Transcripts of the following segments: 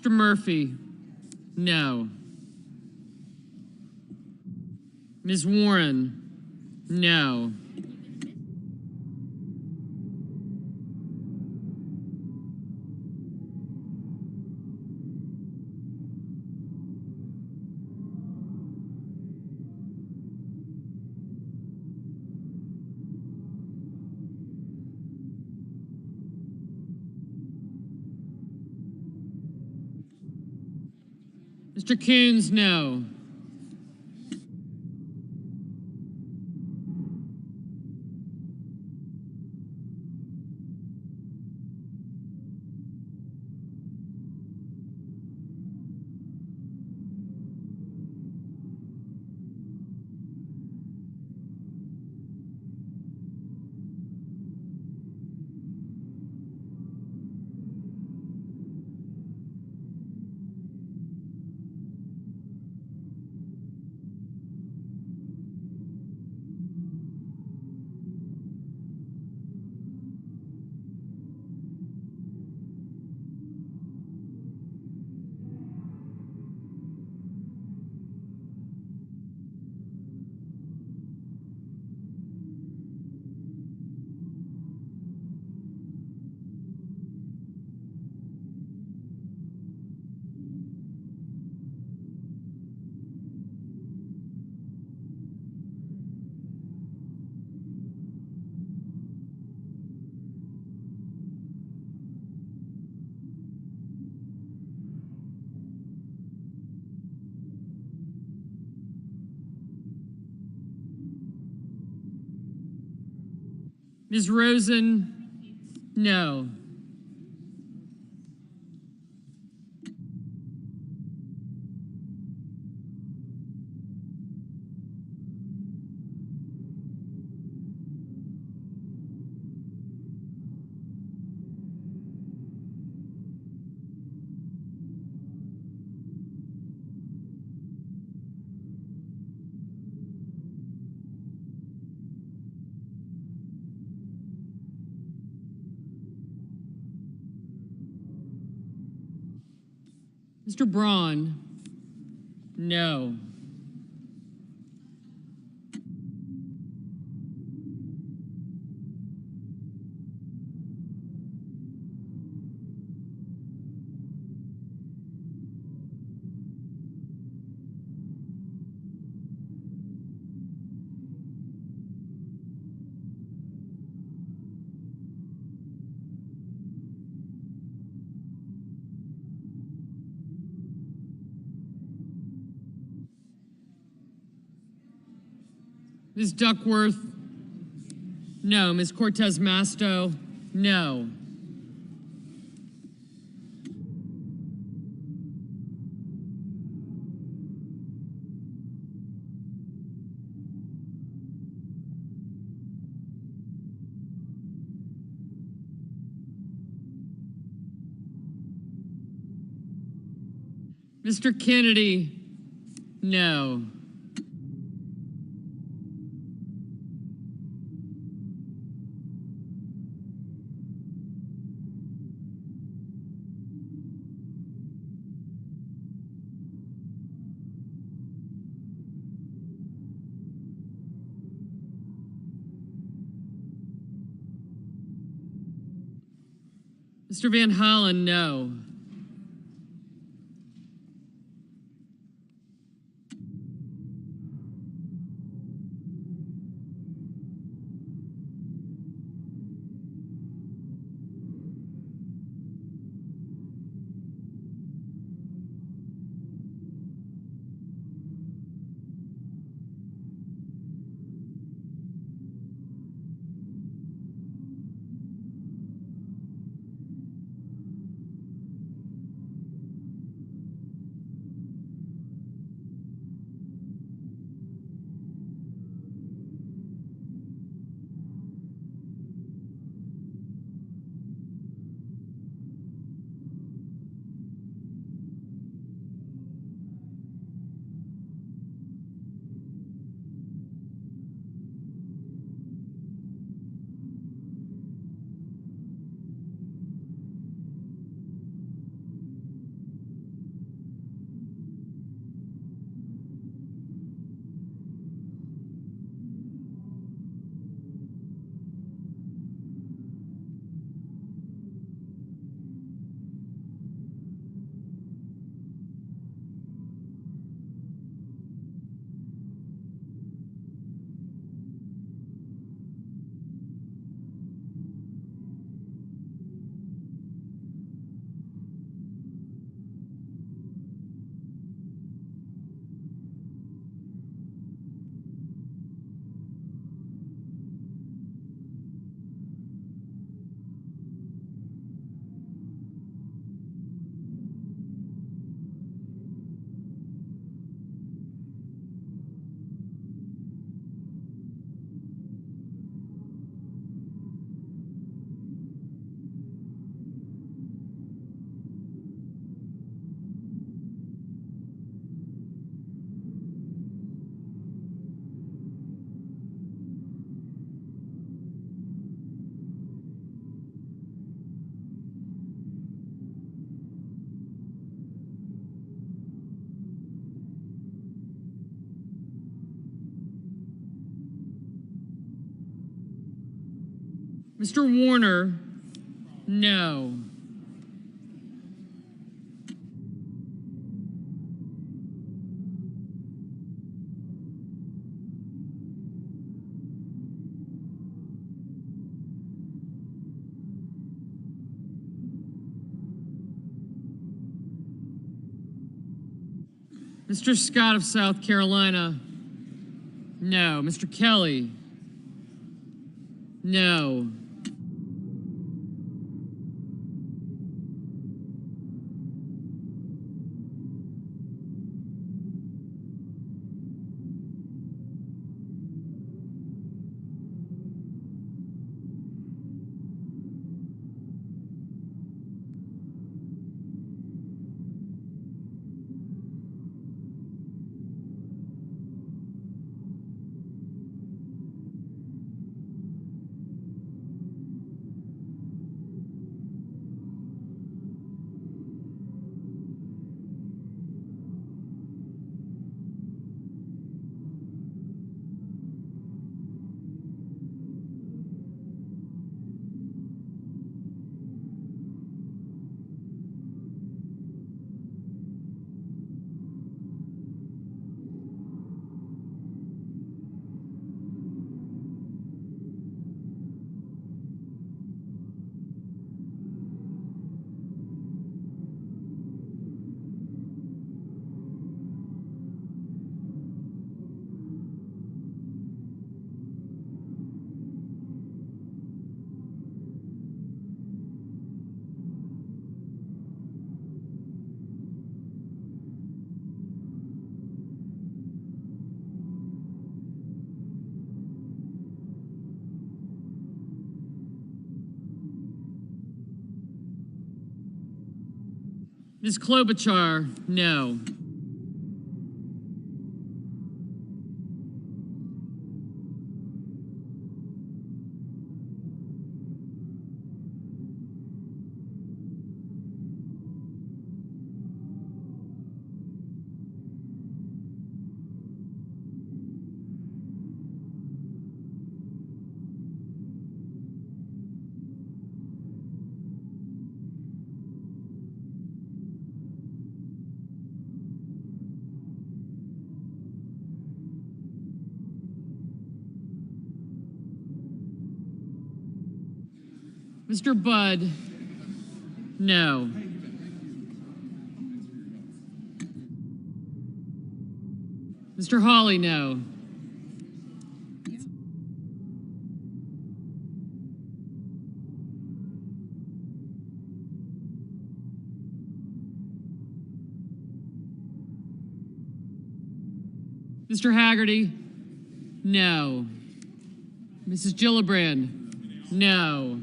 Mr. Murphy? No. Ms. Warren? No. Mr. Coons, no. Ms. Rosen? No. Mr. Braun? No. Ms. Duckworth? No. Ms. Cortez Masto? No. Mr. Kennedy? No. Mr. Van Hollen, no. Mr. Warner, no. Mr. Scott of South Carolina, no. Mr. Kelly, no. Ms. Klobuchar, no. Mr. Budd, no. Mr. Hawley, no. Mr. Haggerty, no. Mrs. Gillibrand, no.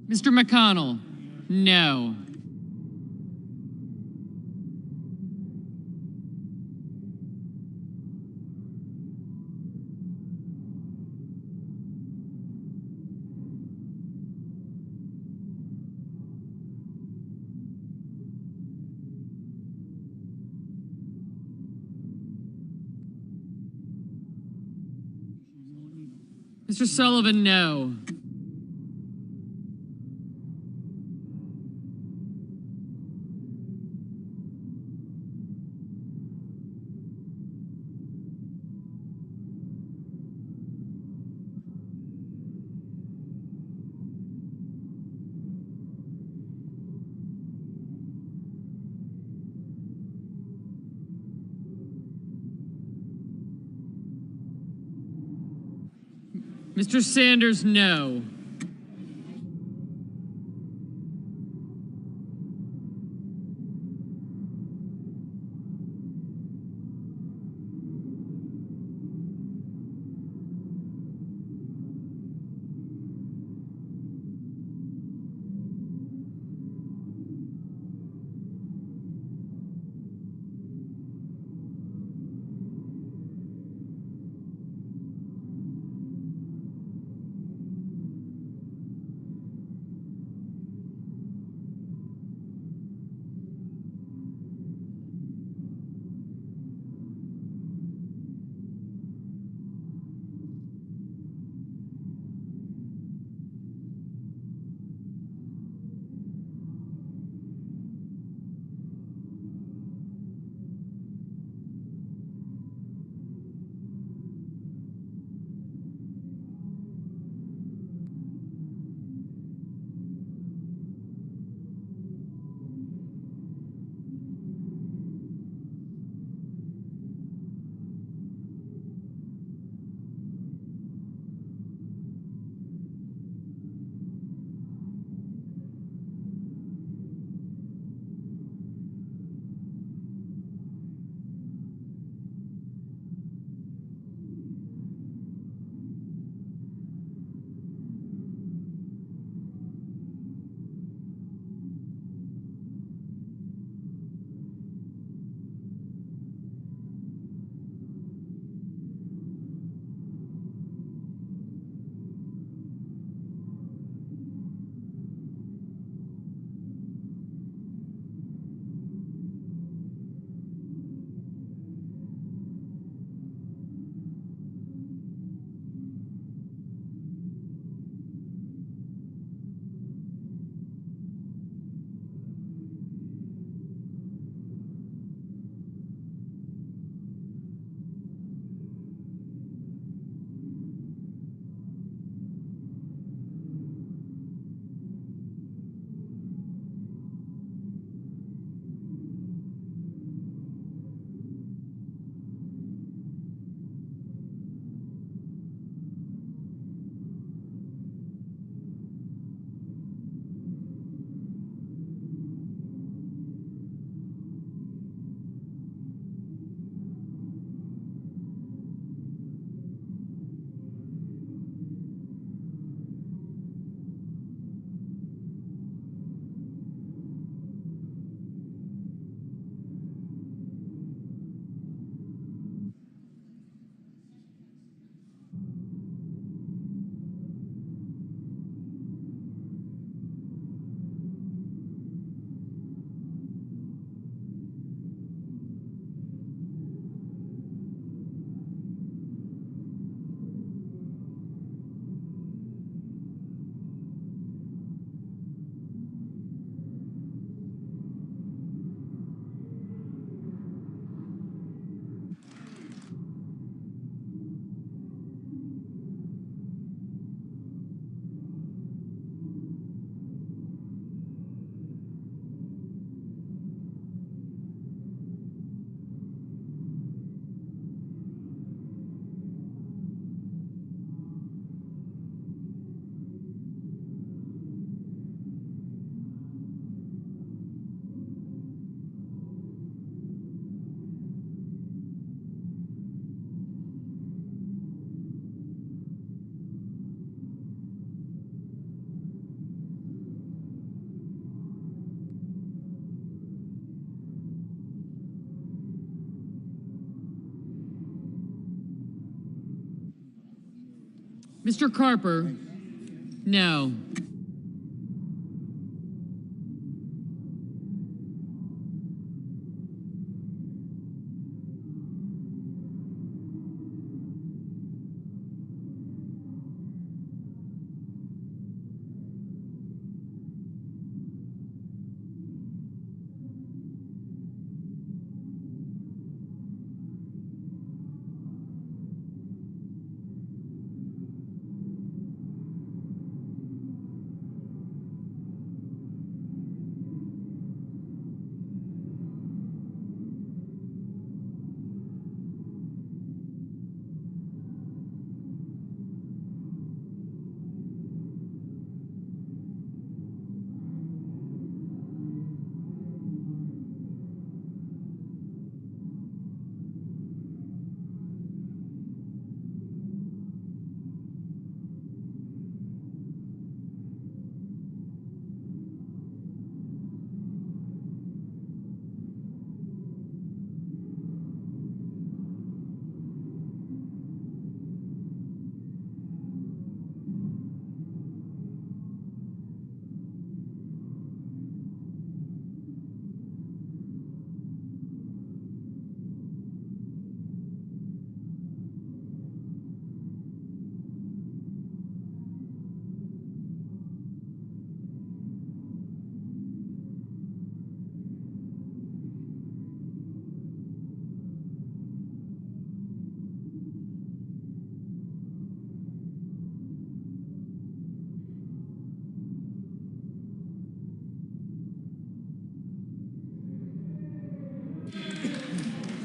Mr. McConnell, no. Mr. Sullivan, no. Mr. Sanders, no. Mr. Carper, no.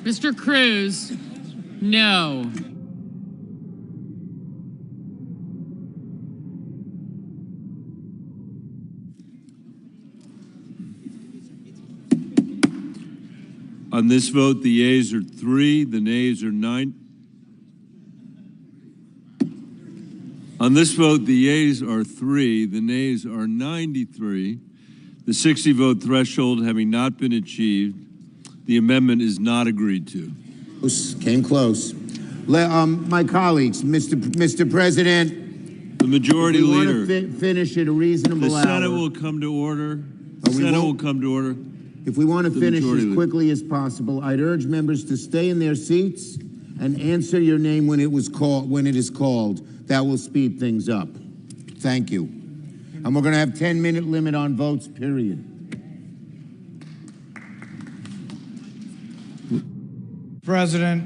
Mr. Cruz, no. On this vote, the yeas are 3, the nays are 9. On this vote, the yeas are 3, the nays are 93. The 60-vote threshold having not been achieved, the amendment is not agreed to. Came close. My colleagues, Mr. President, the majority we leader. Want to finish at a reasonable hour. The Senate will come to order. The Senate will come to order. If we want to finish as quickly as possible, I'd urge members to stay in their seats and answer your name when it is called. That will speed things up. Thank you. And we're going to have 10-minute limit on votes, period. President.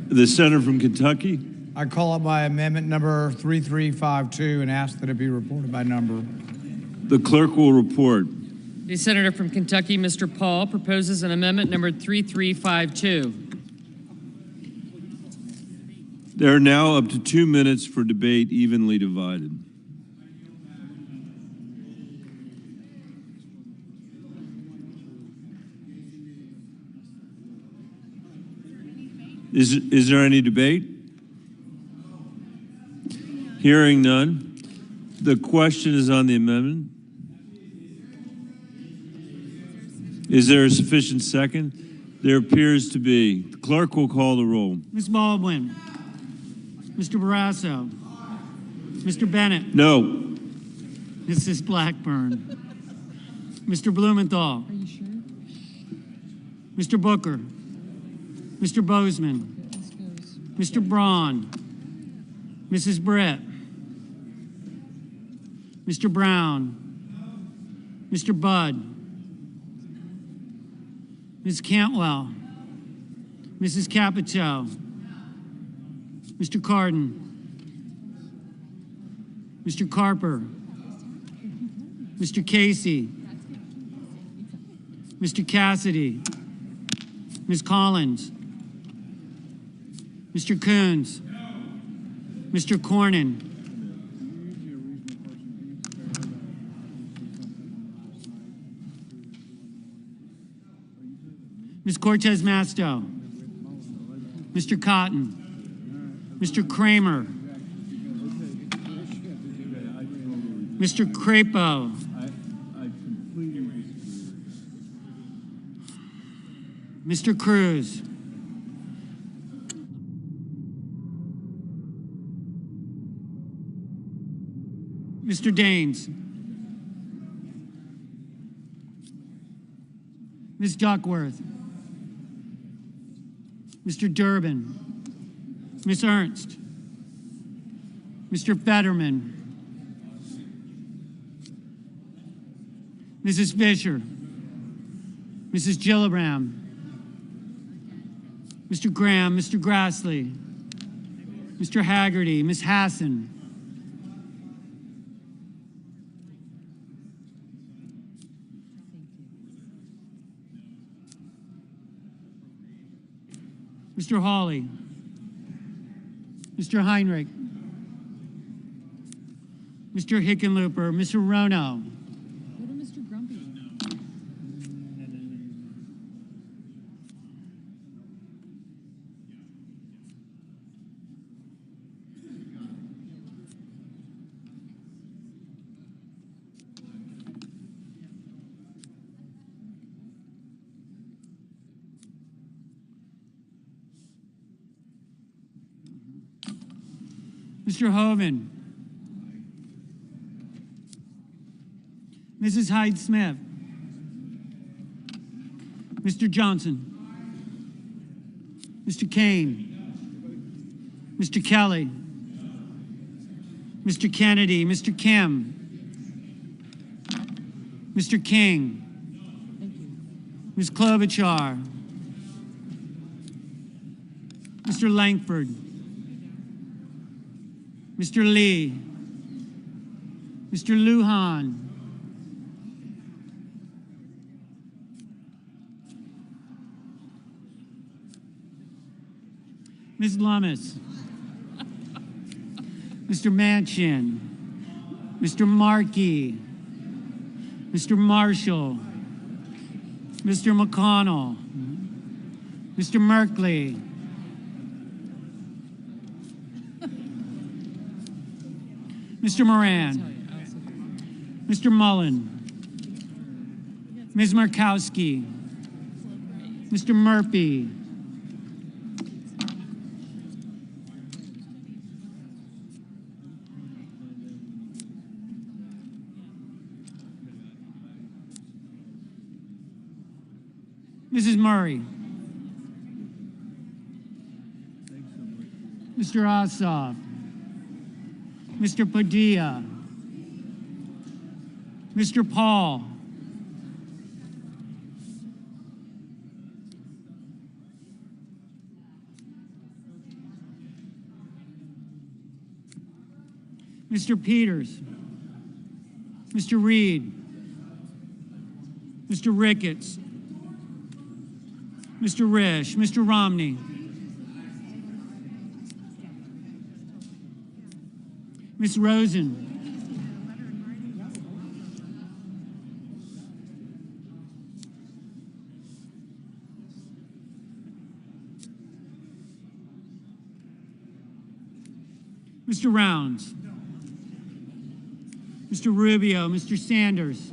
The senator from Kentucky. I call up my amendment number 3352 and ask that it be reported by number. The clerk will report. The senator from Kentucky, Mr. Paul, proposes an amendment number 3352. There are now up to 2 minutes for debate evenly divided. Is there any debate? Hearing none. The question is on the amendment. Is there a sufficient second? There appears to be. The clerk will call the roll. Ms. Baldwin. Mr. Barrasso. Mr. Bennett. No. Mrs. Blackburn. Mr. Blumenthal. Are you sure? Mr. Booker. Mr. Bozeman. Mr. Braun. Mrs. Brett. Mr. Brown. Mr. Budd. Ms. Cantwell. Mrs. Capito. Mr. Cardin. Mr. Carper. Mr. Casey. Mr. Cassidy. Ms. Collins. Mr. Coons. Mr. Cornyn. Ms. Cortez Masto. Mr. Cotton. Mr. Kramer. Mr. Crapo. Mr. Cruz. Mr. Daines. Ms. Duckworth. Mr. Durbin. Ms. Ernst. Mr. Fetterman. Mrs. Fisher. Mrs. Gillibrand. Mr. Graham, Mr. Grassley. Mr. Haggerty, Ms. Hassan. Mr. Hawley. Mr. Heinrich. Mr. Hickenlooper, Mr. Rono. Go to Mr. Grumpy. Mr. Hoven. Mrs. Hyde-Smith. Mr. Johnson. Mr. Kane. Mr. Kelly. Mr. Kennedy. Mr. Kim. Mr. King. Thank you. Ms. Klobuchar. Mr. Langford. Mr. Lee. Mr. Lujan. Ms. Lummis. Mr. Manchin. Mr. Markey. Mr. Marshall. Mr. McConnell. Mr. Merkley. Mr. Moran. Mr. Mullen. Ms. Murkowski. Mr. Murphy. Mrs. Murray. Mr. Ossoff. Mr. Padilla. Mr. Paul. Mr. Peters. Mr. Reed. Mr. Ricketts. Mr. Risch. Mr. Romney. Ms. Rosen. Mr. Rounds. Mr. Rubio. Mr. Sanders.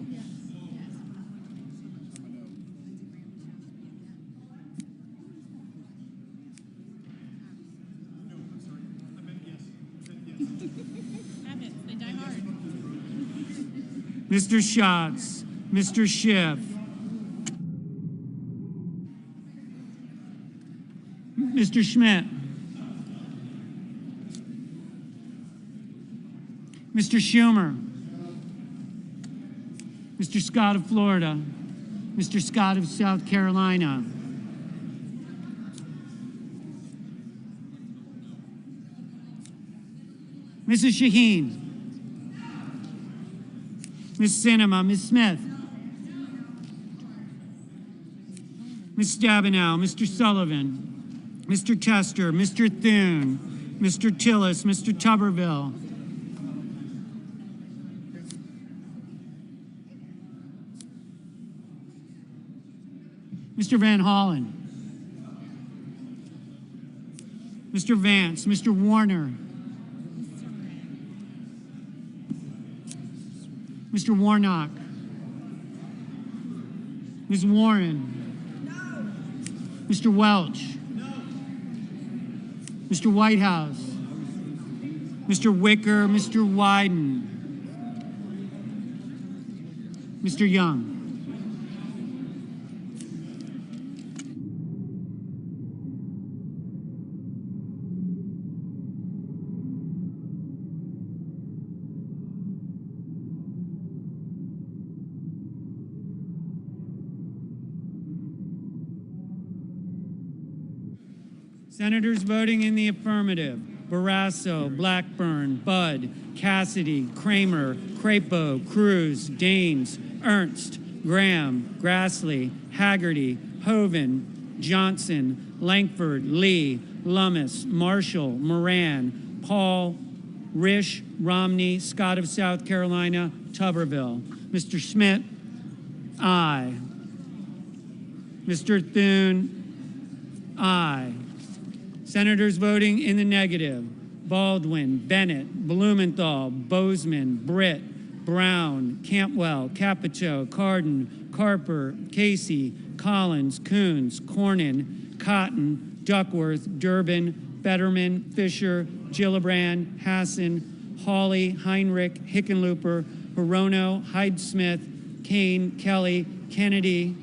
Mr. Schatz, Mr. Schiff, Mr. Schmidt, Mr. Schumer, Mr. Scott of Florida, Mr. Scott of South Carolina, Mrs. Shaheen, Ms. Sinema, Ms. Smith, Ms. Stabenow, Mr. Sullivan, Mr. Tester, Mr. Thune, Mr. Tillis, Mr. Tuberville, Mr. Van Hollen, Mr. Vance, Mr. Warner, Mr. Warnock, Ms. Warren, Mr. Welch, Mr. Whitehouse, Mr. Wicker, Mr. Wyden, Mr. Young. Senators voting in the affirmative: Barrasso, Blackburn, Budd, Cassidy, Kramer, Crapo, Cruz, Daines, Ernst, Graham, Grassley, Haggerty, Hoven, Johnson, Langford, Lee, Lummis, Marshall, Moran, Paul, Risch, Romney, Scott of South Carolina, Tuberville. Mr. Schmidt, aye. Mr. Thune, aye. Senators voting in the negative: Baldwin, Bennett, Blumenthal, Bozeman, Britt, Brown, Cantwell, Capito, Cardin, Carper, Casey, Collins, Coons, Cornyn, Cotton, Duckworth, Durbin, Fetterman, Fisher, Gillibrand, Hassan, Hawley, Heinrich, Hickenlooper, Hirono, Hyde-Smith, Kane, Kelly, Kennedy,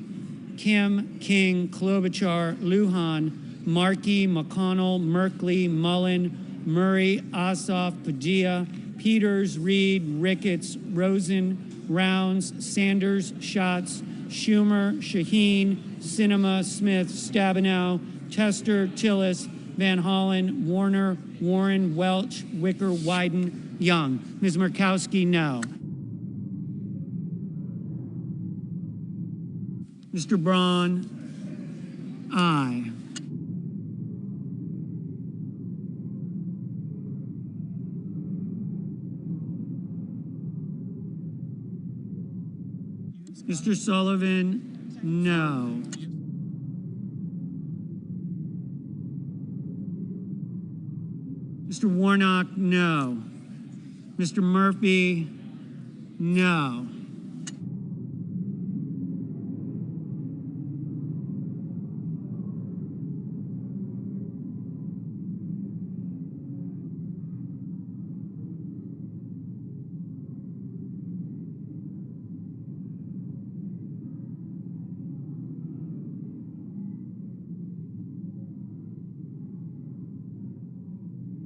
Kim, King, Klobuchar, Lujan, Markey, McConnell, Merkley, Mullen, Murray, Ossoff, Padilla, Peters, Reed, Ricketts, Rosen, Rounds, Sanders, Schatz, Schumer, Shaheen, Sinema, Smith, Stabenow, Tester, Tillis, Van Hollen, Warner, Warren, Welch, Wicker, Wyden, Young. Ms. Murkowski, no. Mr. Braun, aye. Mr. Sullivan, no. Mr. Warnock, no. Mr. Murphy, no.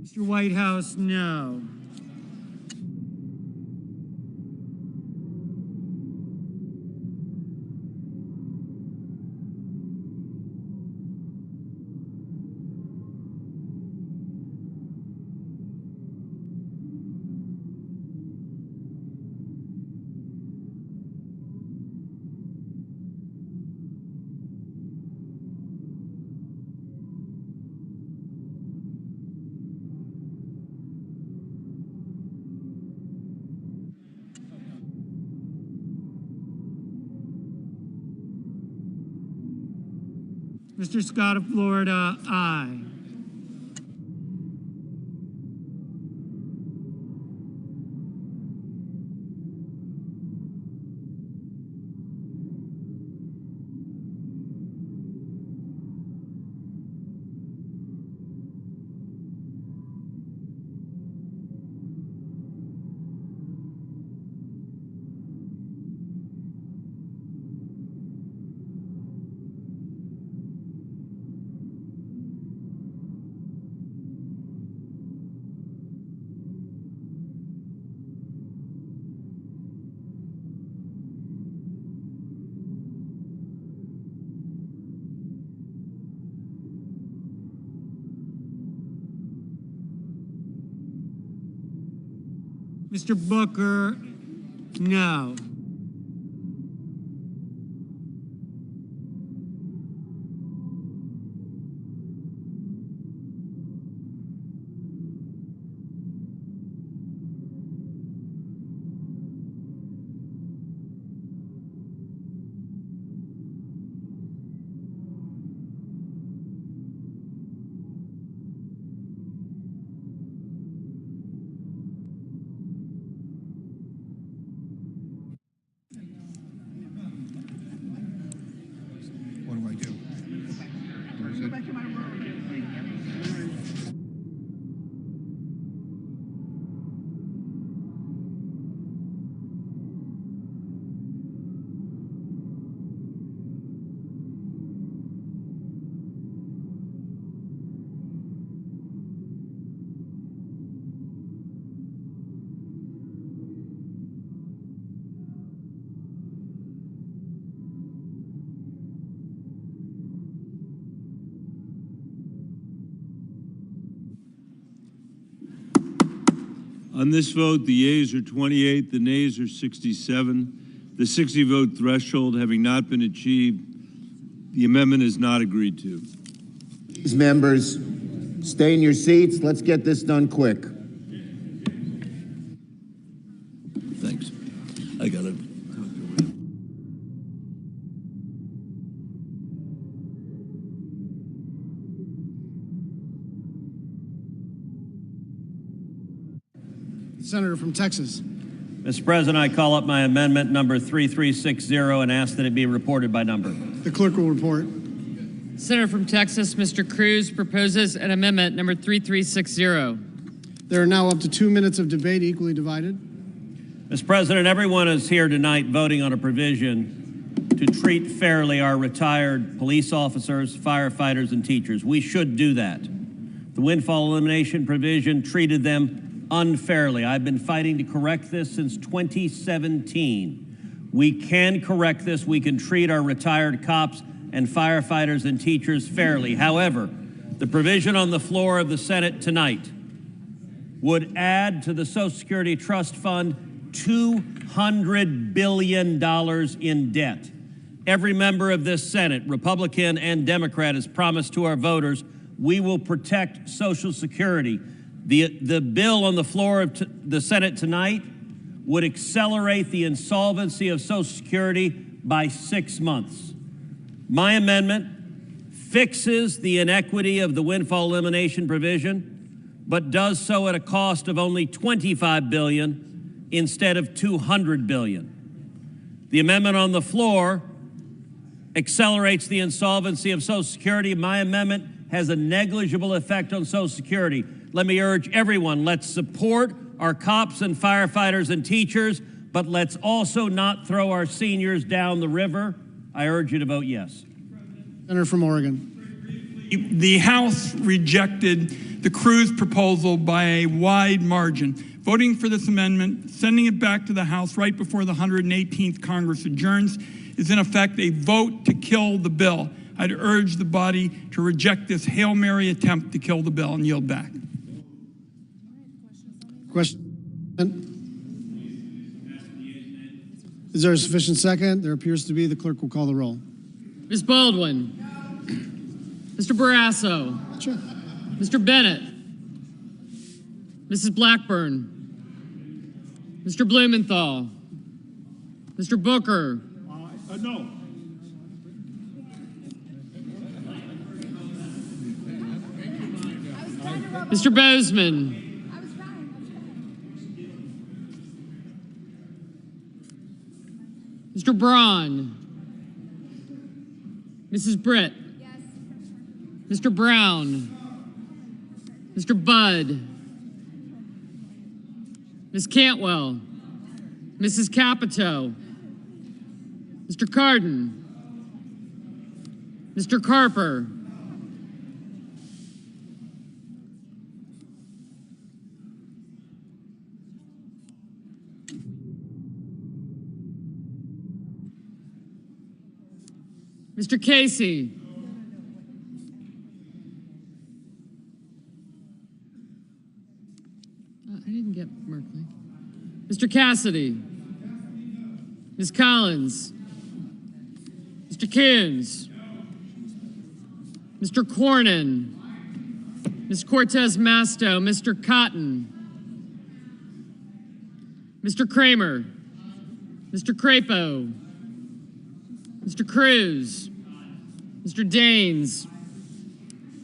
Mr. Whitehouse, no. Mr. Scott of Florida, aye. Mr. Booker, no. On this vote, the yeas are 28, the nays are 67. The 60-vote threshold having not been achieved, the amendment is not agreed to. These members, stay in your seats. Let's get this done quick. Thanks. I got it. Senator from Texas. Mr. President, I call up my amendment number 3360 and ask that it be reported by number. The clerk will report. Senator from Texas, Mr. Cruz, proposes an amendment number 3360. There are now up to 2 minutes of debate, equally divided. Mr. President, everyone is here tonight voting on a provision to treat fairly our retired police officers, firefighters, and teachers. We should do that. The windfall elimination provision treated them unfairly. I've been fighting to correct this since 2017. We can correct this. We can treat our retired cops and firefighters and teachers fairly. However, the provision on the floor of the Senate tonight would add to the Social Security Trust Fund $200 billion in debt. Every member of this Senate, Republican and Democrat, has promised to our voters we will protect Social Security. The bill on the floor of the Senate tonight would accelerate the insolvency of Social Security by 6 months. My amendment fixes the inequity of the windfall elimination provision, but does so at a cost of only $25 billion instead of $200 billion. The amendment on the floor accelerates the insolvency of Social Security. My amendment has a negligible effect on Social Security. Let me urge everyone, let's support our cops and firefighters and teachers, but let's also not throw our seniors down the river. I urge you to vote yes. Senator from Oregon. The House rejected the Cruz proposal by a wide margin. Voting for this amendment, sending it back to the House right before the 118th Congress adjourns, is in effect a vote to kill the bill. I'd urge the body to reject this Hail Mary attempt to kill the bill and yield back. Question. Is there a sufficient second? There appears to be. The clerk will call the roll. Ms. Baldwin. Mr. Barrasso. Sure. Mr. Bennett. Mrs. Blackburn. Mr. Blumenthal. Mr. Booker. No. Mr. Bozeman. Mr. Braun. Mrs. Britt. Yes. Mr. Brown. Mr. Budd. Ms. Cantwell. Mrs. Capito. Mr. Cardin. Mr. Carper. Mr. Casey. I didn't get Merkley. Mr. Cassidy. Ms. Collins. Mr. Coons. Mr. Cornyn. Ms. Cortez Masto. Mr. Cotton. Mr. Kramer. Mr. Crapo. Mr. Cruz. Mr. Daines.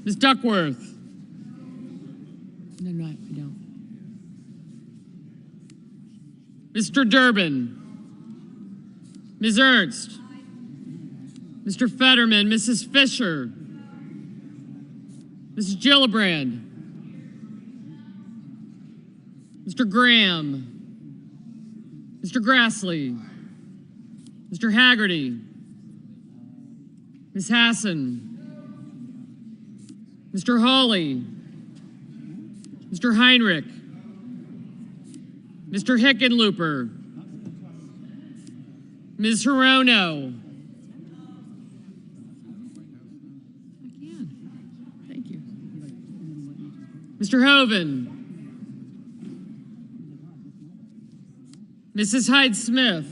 Ms. Duckworth. No, I don't. Mr. Durbin. Ms. Ernst. Mr. Fetterman. Mrs. Fisher. Mrs. Gillibrand. Mr. Graham. Mr. Grassley. Mr. Haggerty. Ms. Hassan. Mr. Hawley. Mr. Heinrich. Mr. Hickenlooper. Ms. Hirono. I can. Thank you. Mr. Hoven. Mrs. Hyde-Smith,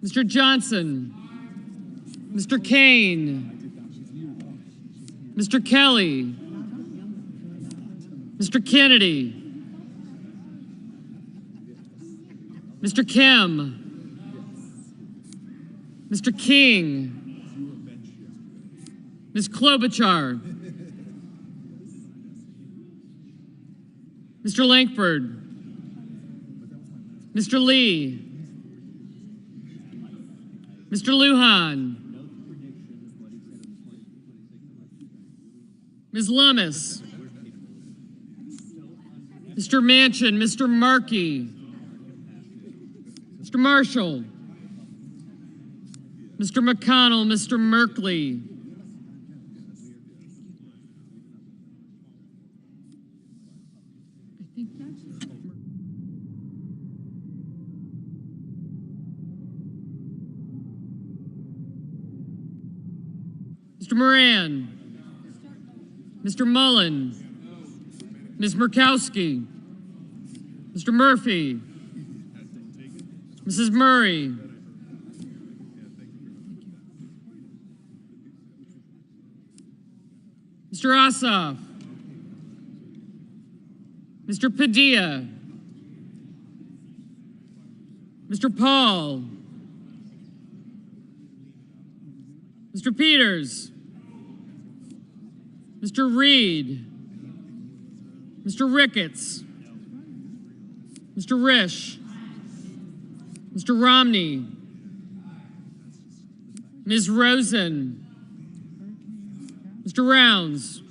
Mr. Johnson, Mr. Kane, Mr. Kelly, Mr. Kennedy, Mr. Kim, Mr. King, Ms. Klobuchar, Mr. Lankford, Mr. Lee, Mr. Lujan, Ms. Lummis, Mr. Manchin, Mr. Markey, Mr. Marshall, Mr. McConnell, Mr. Merkley, Mr. Moran, Mr. Mullen, Ms. Murkowski, Mr. Murphy, Mrs. Murray, Mr. Ossoff, Mr. Padilla, Mr. Paul, Mr. Peters, Mr. Reed, Mr. Ricketts, Mr. Risch, Mr. Romney, Ms. Rosen, Mr. Rounds,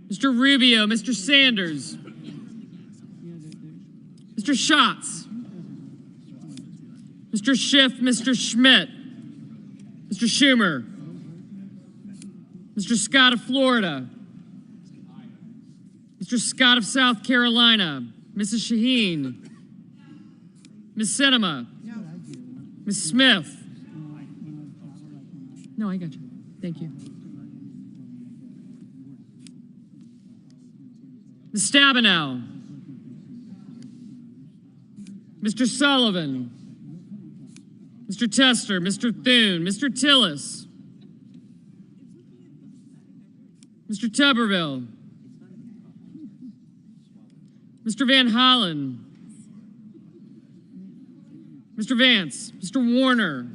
Mr. Rubio, Mr. Sanders, Mr. Schatz, Mr. Schiff, Mr. Schmidt, Mr. Schumer, Mr. Scott of Florida, Mr. Scott of South Carolina, Mrs. Shaheen, Ms. Sinema, Ms. Smith. No, I got you. Thank you. Ms. Stabenow, Mr. Sullivan, Mr. Tester, Mr. Thune, Mr. Tillis, Mr. Tuberville, Mr. Van Hollen, Mr. Vance, Mr. Warner,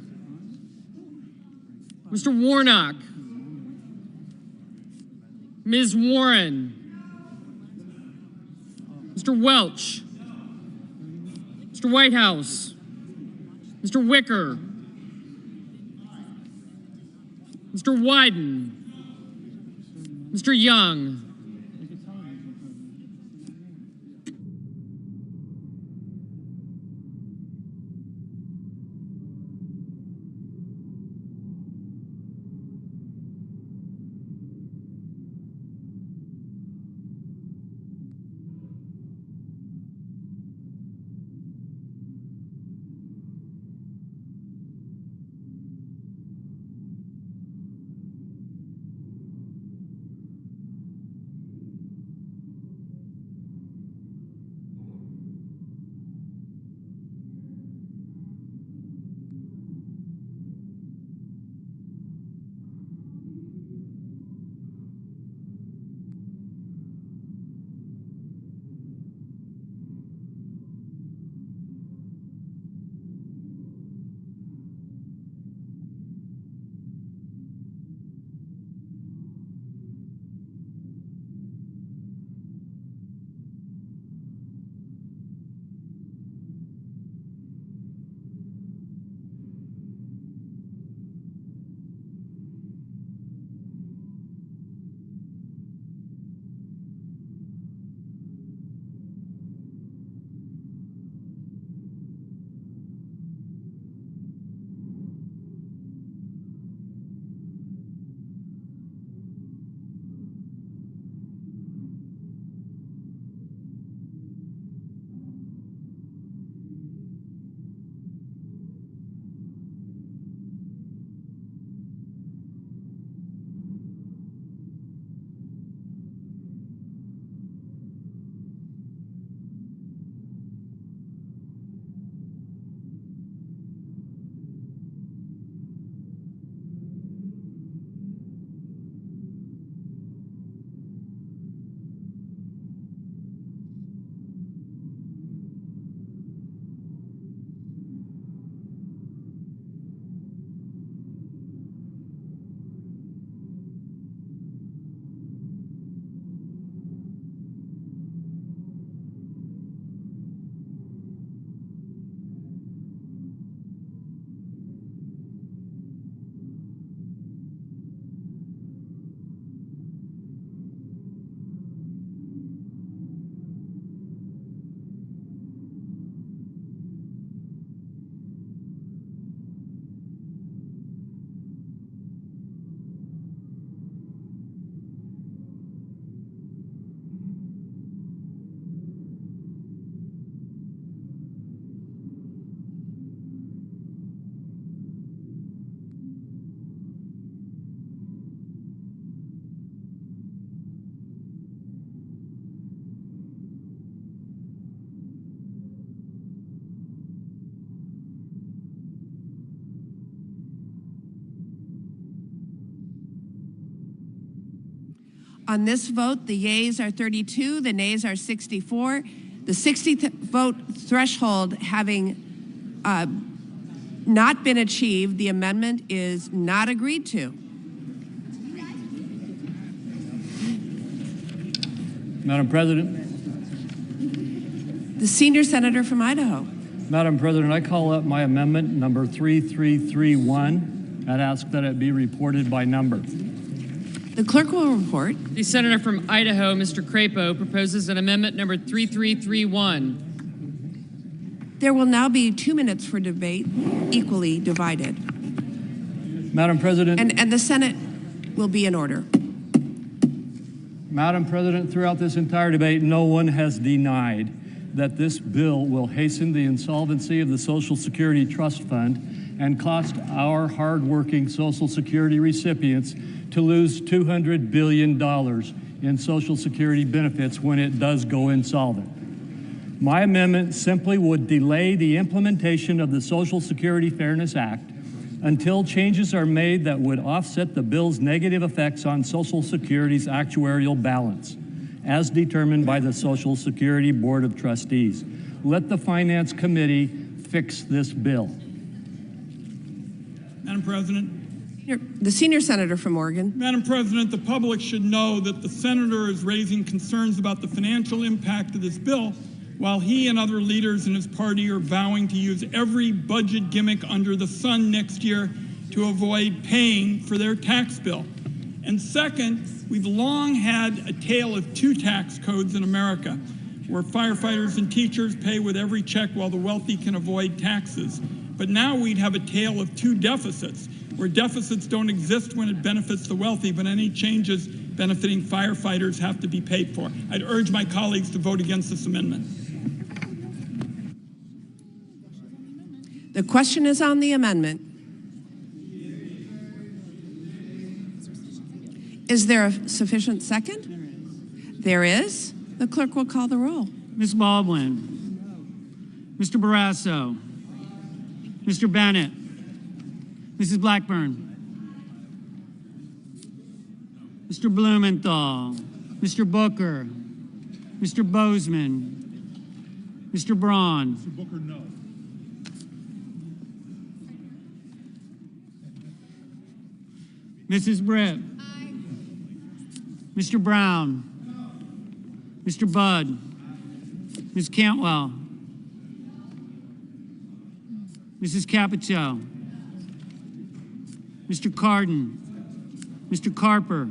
Mr. Warnock, Ms. Warren, Mr. Welch, Mr. Whitehouse, Mr. Wicker, Mr. Wyden, Mr. Young, On this vote, the yeas are 32, the nays are 64. The 60th vote threshold having not been achieved, the amendment is not agreed to. Madam President. The senior senator from Idaho. Madam President, I call up my amendment number 3331 and ask that it be reported by number. The clerk will report. The senator from Idaho, Mr. Crapo, proposes an amendment number 3331. There will now be 2 minutes for debate, equally divided. Madam President. And the Senate will be in order. Madam President, throughout this entire debate, no one has denied that this bill will hasten the insolvency of the Social Security Trust Fund and cost our hardworking Social Security recipients to lose $200 billion in Social Security benefits when it does go insolvent. My amendment simply would delay the implementation of the Social Security Fairness Act until changes are made that would offset the bill's negative effects on Social Security's actuarial balance, as determined by the Social Security Board of Trustees. Let the Finance Committee fix this bill. Madam President. The senior senator from Oregon. Madam President, the public should know that the senator is raising concerns about the financial impact of this bill, while he and other leaders in his party are vowing to use every budget gimmick under the sun next year to avoid paying for their tax bill. And second, we've long had a tale of two tax codes in America, where firefighters and teachers pay with every check while the wealthy can avoid taxes. But now we'd have a tale of two deficits, where deficits don't exist when it benefits the wealthy, but any changes benefiting firefighters have to be paid for. I'd urge my colleagues to vote against this amendment. The question is on the amendment. Is there a sufficient second? There is. The clerk will call the roll. Ms. Baldwin. Mr. Barrasso. Mr. Bennett. Mrs. Blackburn. Mr. Blumenthal. Mr. Booker. Mr. Bozeman. Mr. Braun. Mr. Booker, no. Mrs. Britt. Aye. Mr. Brown. No. Mr. Budd. Ms. Cantwell. Mrs. Capito. Mr. Cardin. Mr. Carper.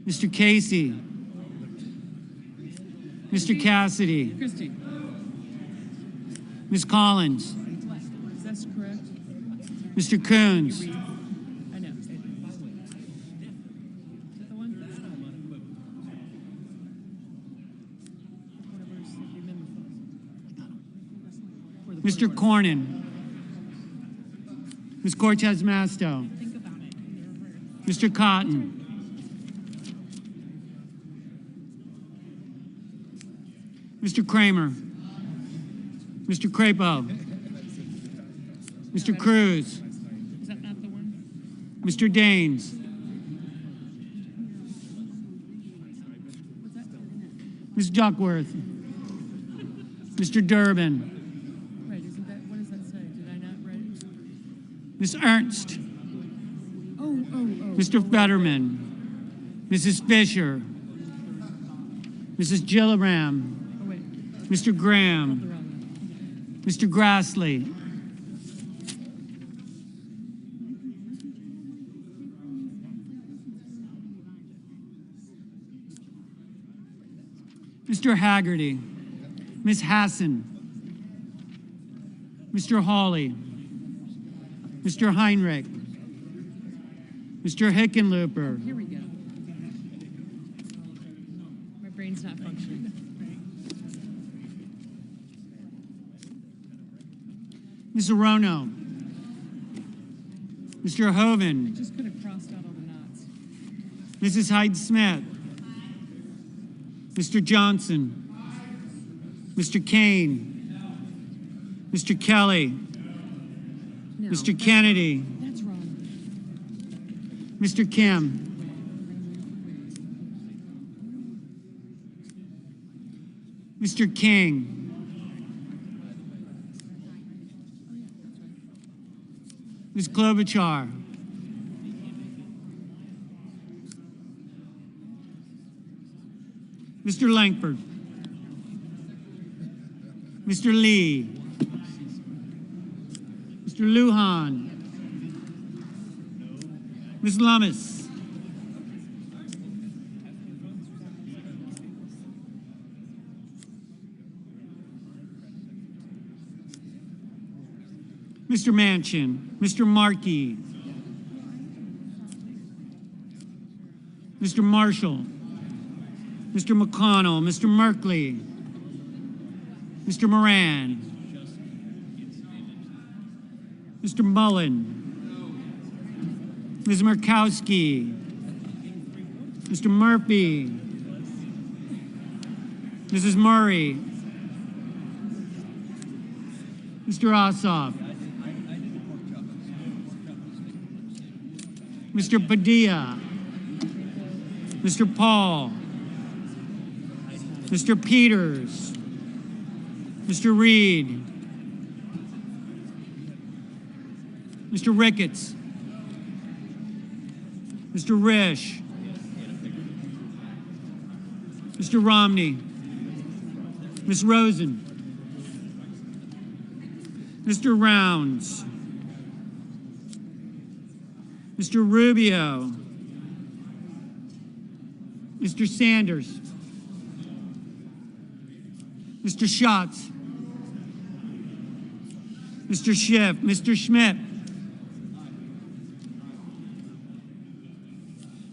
Mr. Casey. Mr. Cassidy. Christie. Ms. Collins. Is that correct? Mr. Coons. I know. Is that the one? Mr. Cornyn. Ms. Cortez Masto. Mr. Cotton. Mr. Kramer. Mr. Crapo. Mr. Cruz. Is that not the one? Mr. Daines. Ms. Duckworth. Mr. Durbin. Right, isn't that, what does that say? Did I not write it? Ms. Ernst. Oh. Mr. Fetterman. Mrs. Fisher. Mrs. Gilliram. Oh, wait. Mr. Graham. Mr. Grassley. Mr. Haggerty. Ms. Hassan. Mr. Hawley. Mr. Heinrich. Mr. Hickenlooper. Here we go. My brain's not functioning. Ms. Arono. Mr. Hoven. Just could have crossed out all the knots. Mrs. Hyde-Smith. Mr. Johnson. Mr. Kane. Mr. Kelly. No. Mr. Kennedy. That's wrong. Mr. Kim. Mr. King. Ms. Klobuchar. Mr. Langford. Mr. Lee. Mr. Lujan. Ms. Lummis. Mr. Manchin. Mr. Markey. Mr. Marshall. Mr. McConnell. Mr. Merkley. Mr. Moran. Mr. Mullen. Ms. Murkowski. Mr. Murphy. Mrs. Murray. Mr. Ossoff. Mr. Padilla. Mr. Paul. Mr. Peters. Mr. Reed. Mr. Ricketts. Mr. Risch. Mr. Romney. Ms. Rosen. Mr. Rounds. Mr. Rubio. Mr. Sanders. Mr. Schatz. Mr. Schiff. Mr. Schmidt.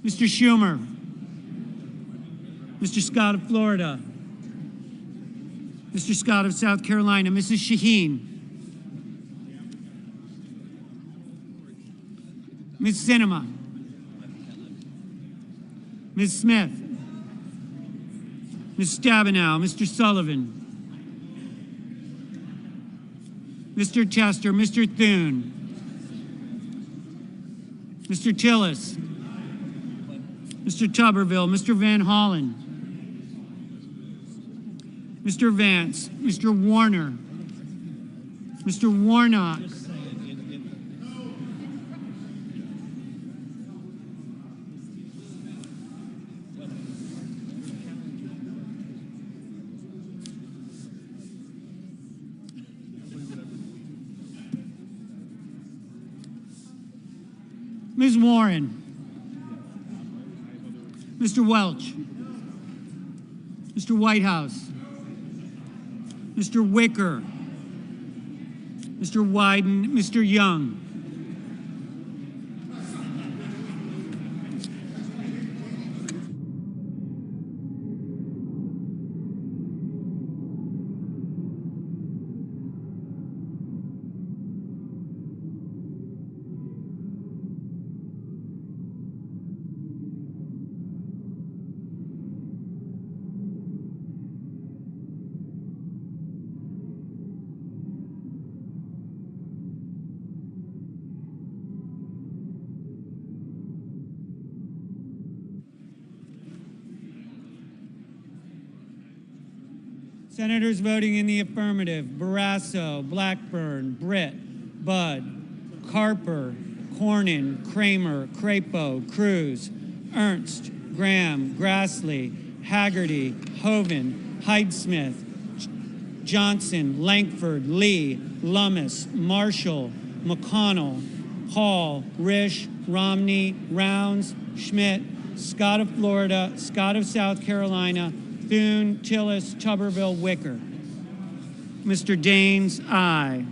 Mr. Schumer. Mr. Scott of Florida. Mr. Scott of South Carolina. Mrs. Shaheen. Ms. Sinema. Ms. Smith. Ms. Stabenow. Mr. Sullivan. Mr. Chester. Mr. Thune. Mr. Tillis. Mr. Tuberville. Mr. Van Hollen. Mr. Vance. Mr. Warner. Mr. Warnock. Ms. Warren. Mr. Welch. Mr. Whitehouse. Mr. Wicker. Mr. Wyden. Mr. Young. Senators voting in the affirmative: Barrasso, Blackburn, Britt, Budd, Carper, Cornyn, Kramer, Crapo, Cruz, Ernst, Graham, Grassley, Haggerty, Hoeven, Hyde-Smith, Johnson, Langford, Lee, Lummis, Marshall, McConnell, Hall, Risch, Romney, Rounds, Schmidt, Scott of Florida, Scott of South Carolina, Thune, Tillis, Tuberville, Wicker. Mr. Daines, aye.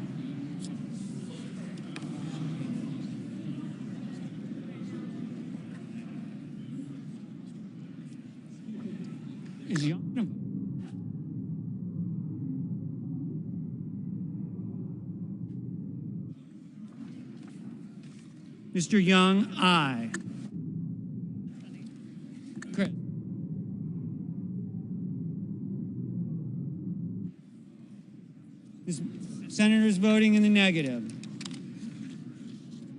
Is Young? Mr. Young, aye. Chris. Senators voting in the negative: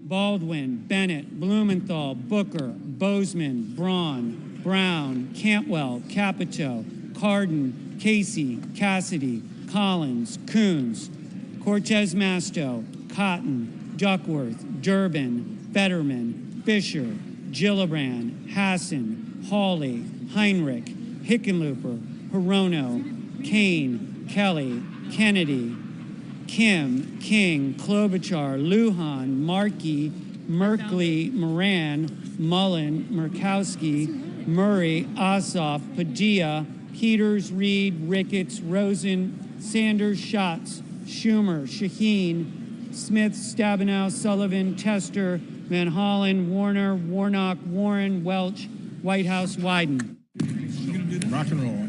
Baldwin, Bennett, Blumenthal, Booker, Bozeman, Braun, Brown, Cantwell, Capito, Cardin, Casey, Cassidy, Collins, Coons, Cortez Masto, Cotton, Duckworth, Durbin, Fetterman, Fisher, Gillibrand, Hassan, Hawley, Heinrich, Hickenlooper, Hirono, Kane, Kelly, Kennedy, Kim, King, Klobuchar, Lujan, Markey, Merkley, Moran, Mullen, Murkowski, Murray, Ossoff, Padilla, Peters, Reed, Ricketts, Rosen, Sanders, Schatz, Schumer, Shaheen, Smith, Stabenow, Sullivan, Tester, Van Hollen, Warner, Warnock, Warren, Welch, Whitehouse, Wyden. Rock and roll.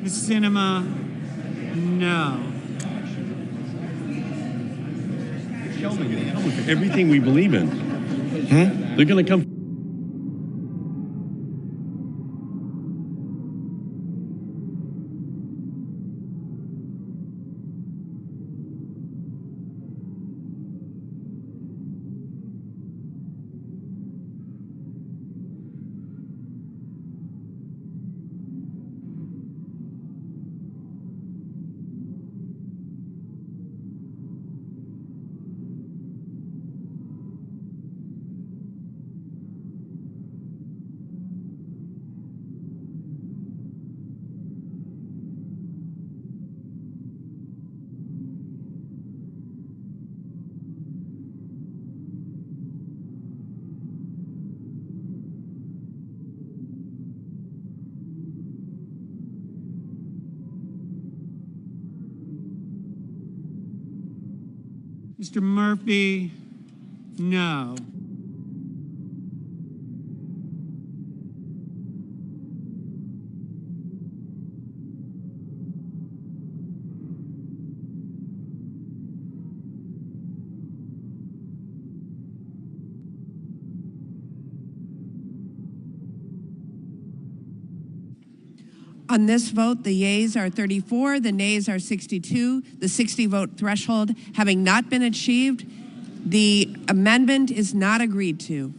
Ms. Sinema, no. Everything we believe in. They're going to come. Mr. Murphy, no. On this vote, the yeas are 34, the nays are 62. The 60-vote threshold having not been achieved, the amendment is not agreed to.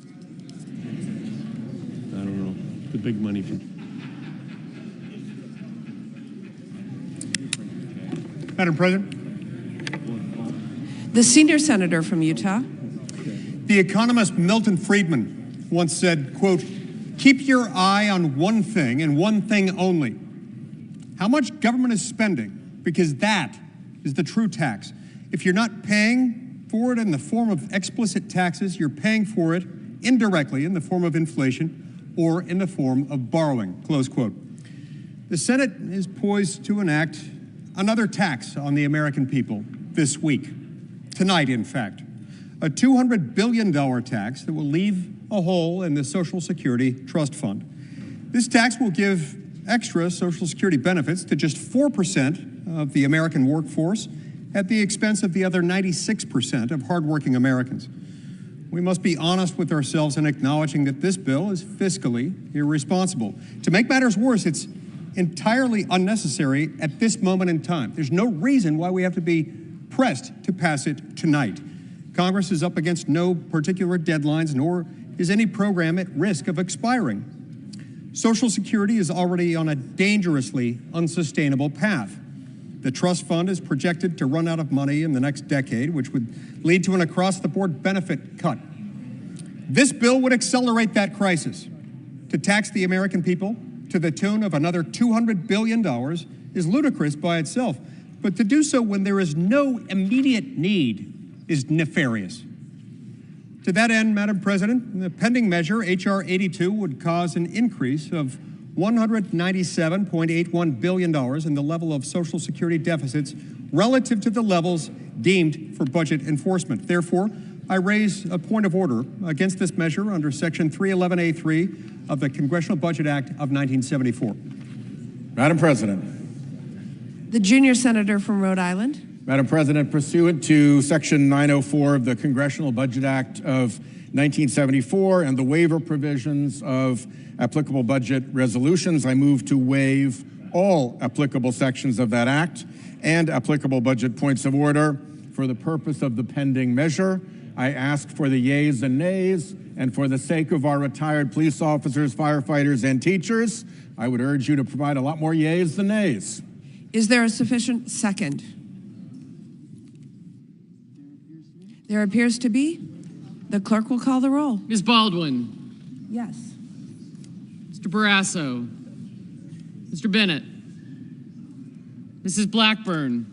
I don't know. The big money from. Madam President. The senior senator from Utah. The economist Milton Friedman once said, quote, "Keep your eye on one thing and one thing only. How much government is spending, because that is the true tax. If you're not paying for it in the form of explicit taxes, you're paying for it indirectly in the form of inflation or in the form of borrowing," close quote. The Senate is poised to enact another tax on the American people this week, tonight in fact, a $200 billion tax that will leave a hole in the Social Security Trust Fund. This tax will give extra Social Security benefits to just 4% of the American workforce at the expense of the other 96% of hardworking Americans. We must be honest with ourselves in acknowledging that this bill is fiscally irresponsible. To make matters worse, it's entirely unnecessary at this moment in time. There's no reason why we have to be pressed to pass it tonight. Congress is up against no particular deadlines, nor is any program at risk of expiring. Social Security is already on a dangerously unsustainable path. The trust fund is projected to run out of money in the next decade, which would lead to an across-the-board benefit cut. This bill would accelerate that crisis. To tax the American people to the tune of another $200 billion is ludicrous by itself, but to do so when there is no immediate need is nefarious. To that end, Madam President, the pending measure, H.R. 82, would cause an increase of $197.81 billion in the level of Social Security deficits relative to the levels deemed for budget enforcement. Therefore, I raise a point of order against this measure under Section 311A3 of the Congressional Budget Act of 1974. Madam President. The junior senator from Rhode Island. Madam President, pursuant to Section 904 of the Congressional Budget Act of 1974 and the waiver provisions of applicable budget resolutions, I move to waive all applicable sections of that act and applicable budget points of order. For the purpose of the pending measure, I ask for the yeas and nays, and for the sake of our retired police officers, firefighters, and teachers, I would urge you to provide a lot more yeas than nays. Is there a sufficient second? There appears to be. The clerk will call the roll. Ms. Baldwin. Yes. Mr. Barrasso. Mr. Bennett. Mrs. Blackburn.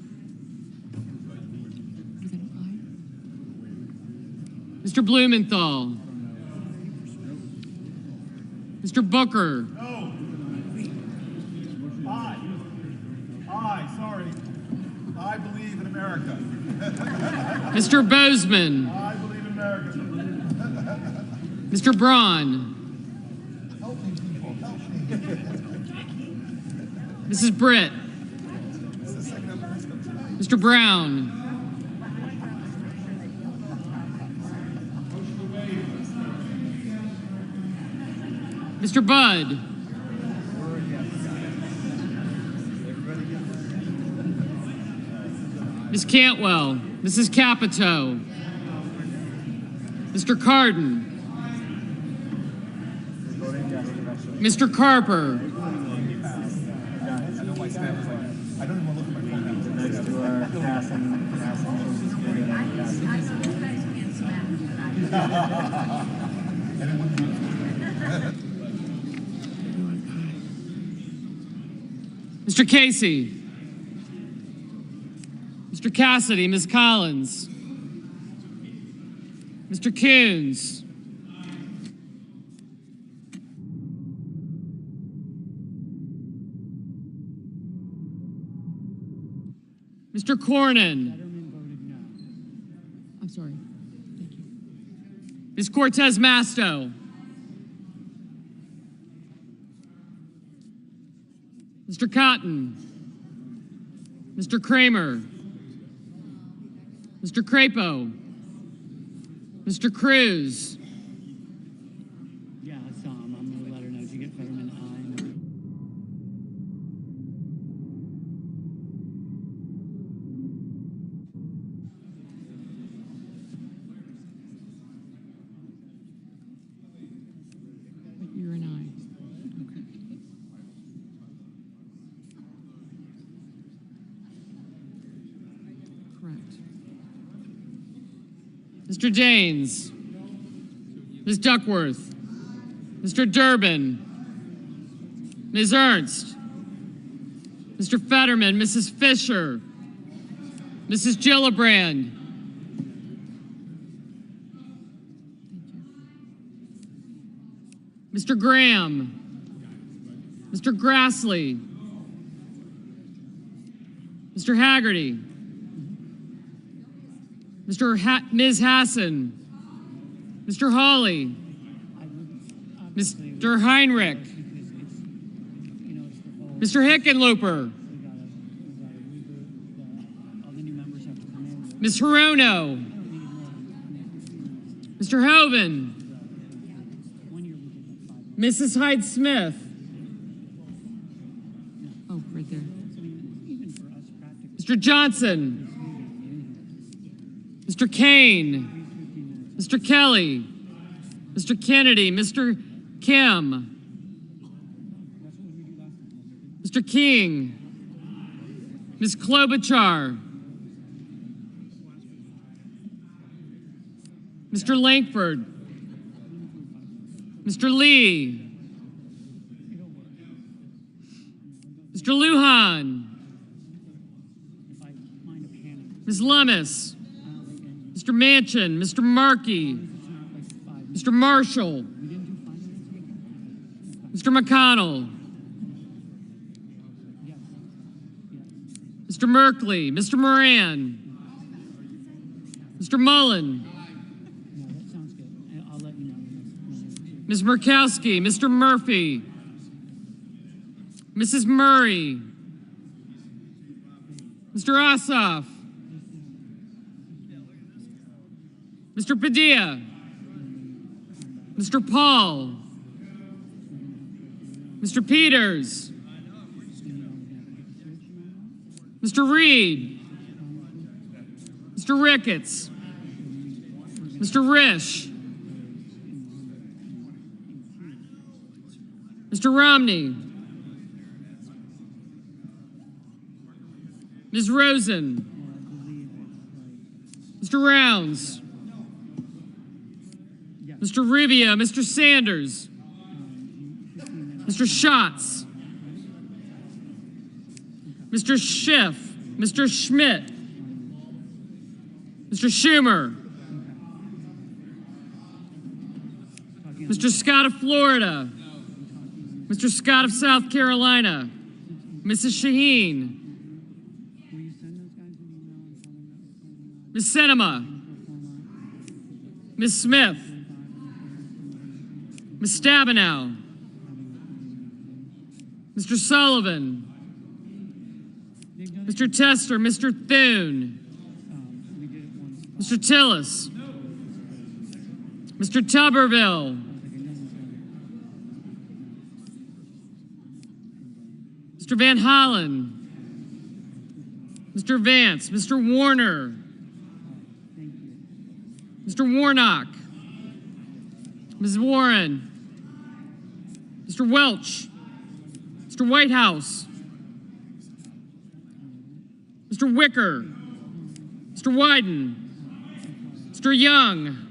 Mr. Blumenthal. Mr. Booker. No. Sorry. I believe in America. Mr. Bozeman. I believe in America. Mr. Braun. Help me, people. Help me. Mrs. Britt. Mr. Brown. Mr. Budd. Ms. Cantwell. Mrs. Capito. Mr. Cardin. Mr. Carper. Mr. Casey. Mr. Cassidy, Ms. Collins. Mr. Coons. Mr. Cornyn. I'm sorry. Thank you. Ms. Cortez Masto. Mr. Cotton. Mr. Kramer. Mr. Crapo. Mr. Cruz. Yeah, I saw him. I'm going to let her know. Did you get Fetterman? You're an aye. Okay. Correct. Mr. Janes. Ms. Duckworth. Mr. Durbin. Ms. Ernst. Mr. Fetterman. Mrs. Fisher. Mrs. Gillibrand. Mr. Graham. Mr. Grassley. Mr. Haggerty. Ms. Hassan. Mr. Hawley. Mr. Heinrich. Mr. Hickenlooper. Ms. Hirono. Mr. Hoven. Mrs. Hyde-Smith. Oh, right there. Mr. Johnson. Mr. Kane. Mr. Kelly. Mr. Kennedy. Mr. Kim. Mr. King. Ms. Klobuchar. Mr. Langford. Mr. Lee. Mr. Lujan. Ms. Lummis. Mr. Manchin. Mr. Markey. Mr. Marshall. Mr. McConnell. Mr. Merkley, Mr. Moran, Mr. Mullen, Ms. Murkowski, Mr. Murphy, Mrs. Murray, Mr. Ossoff, Mr. Padilla, Mr. Paul, Mr. Peters, Mr. Reed, Mr. Ricketts, Mr. Risch, Mr. Romney, Ms. Rosen, Mr. Rounds, Mr. Rubio, Mr. Sanders, Mr. Schatz, Mr. Schiff, Mr. Schmidt, Mr. Schumer, Mr. Scott of Florida, Mr. Scott of South Carolina, Mrs. Shaheen, Ms. Sinema, Ms. Smith, Ms. Stabenow, Mr. Sullivan, Mr. Tester, Mr. Thune, Mr. Tillis, Mr. Tuberville, Mr. Van Hollen, Mr. Vance, Mr. Warner, Mr. Warnock, Ms. Warren, Mr. Welch, Mr. Whitehouse, Mr. Wicker, Mr. Wyden, Mr. Young,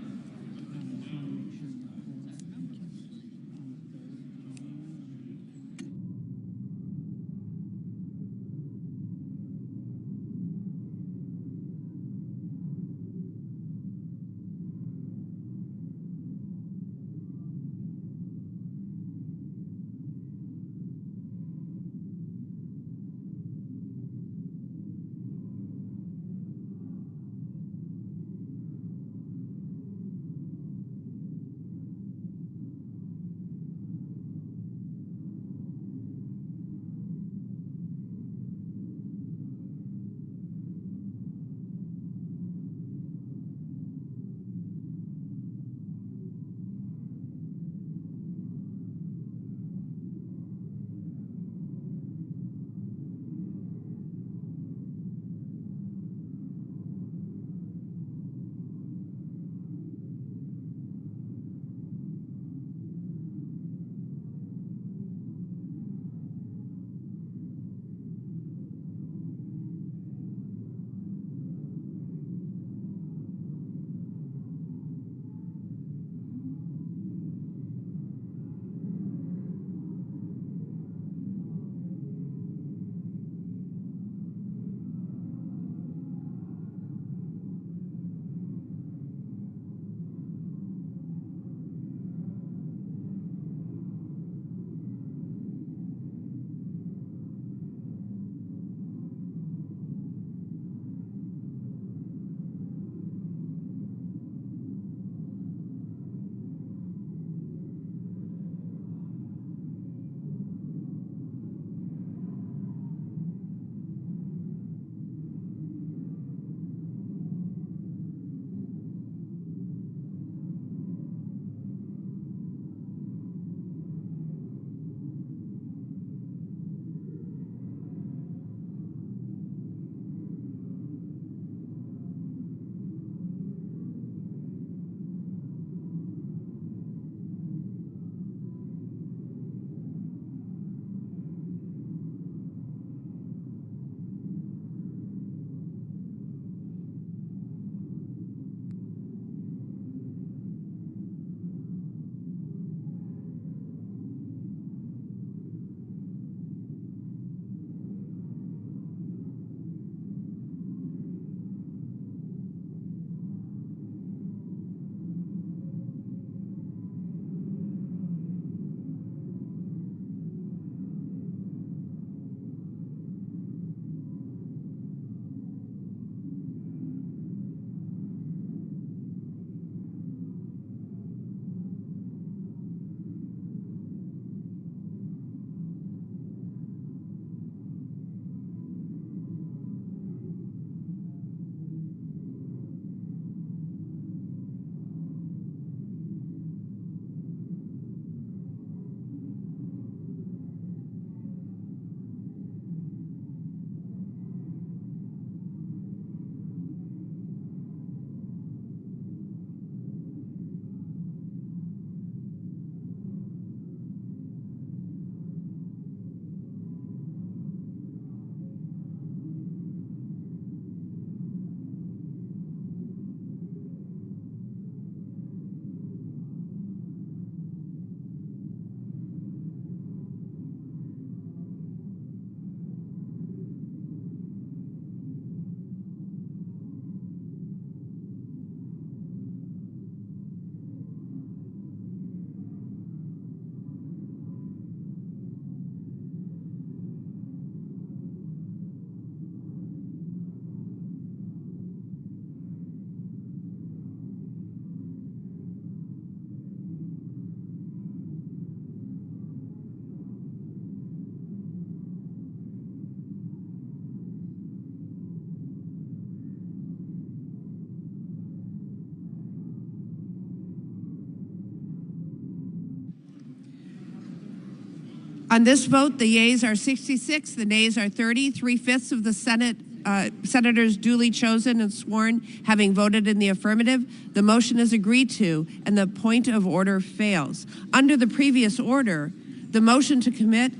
On this vote, the yeas are 66, the nays are 30. 3/5 of the senators duly chosen and sworn having voted in the affirmative. The motion is agreed to, and the point of order fails. Under the previous order, the motion to commit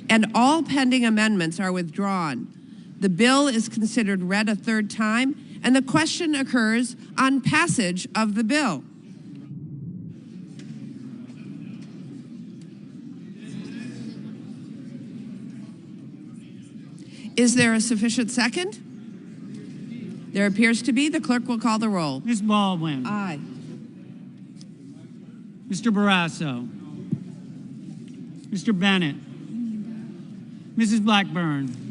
and all pending amendments are withdrawn. The bill is considered read a third time, and the question occurs on passage of the bill. Is there a sufficient second? There appears to be. The clerk will call the roll. Ms. Baldwin. Aye. Mr. Barrasso. Mr. Bennett. Mrs. Blackburn.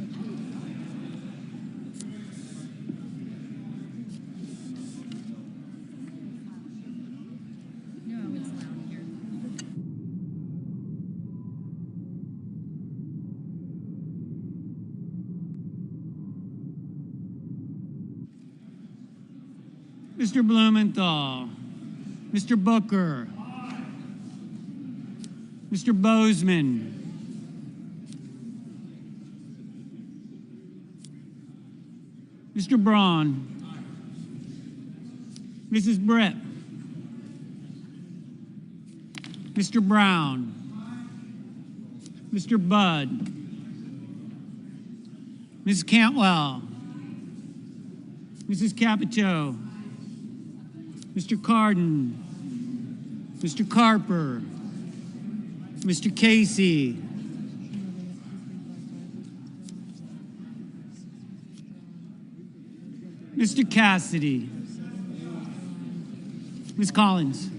Mr. Blumenthal, Mr. Booker, Mr. Bozeman, Mr. Braun, Mrs. Britt, Mr. Brown, Mr. Budd, Ms. Cantwell, Mrs. Capito, Mr. Cardin, Mr. Carper, Mr. Casey, Mr. Cassidy, Ms. Collins,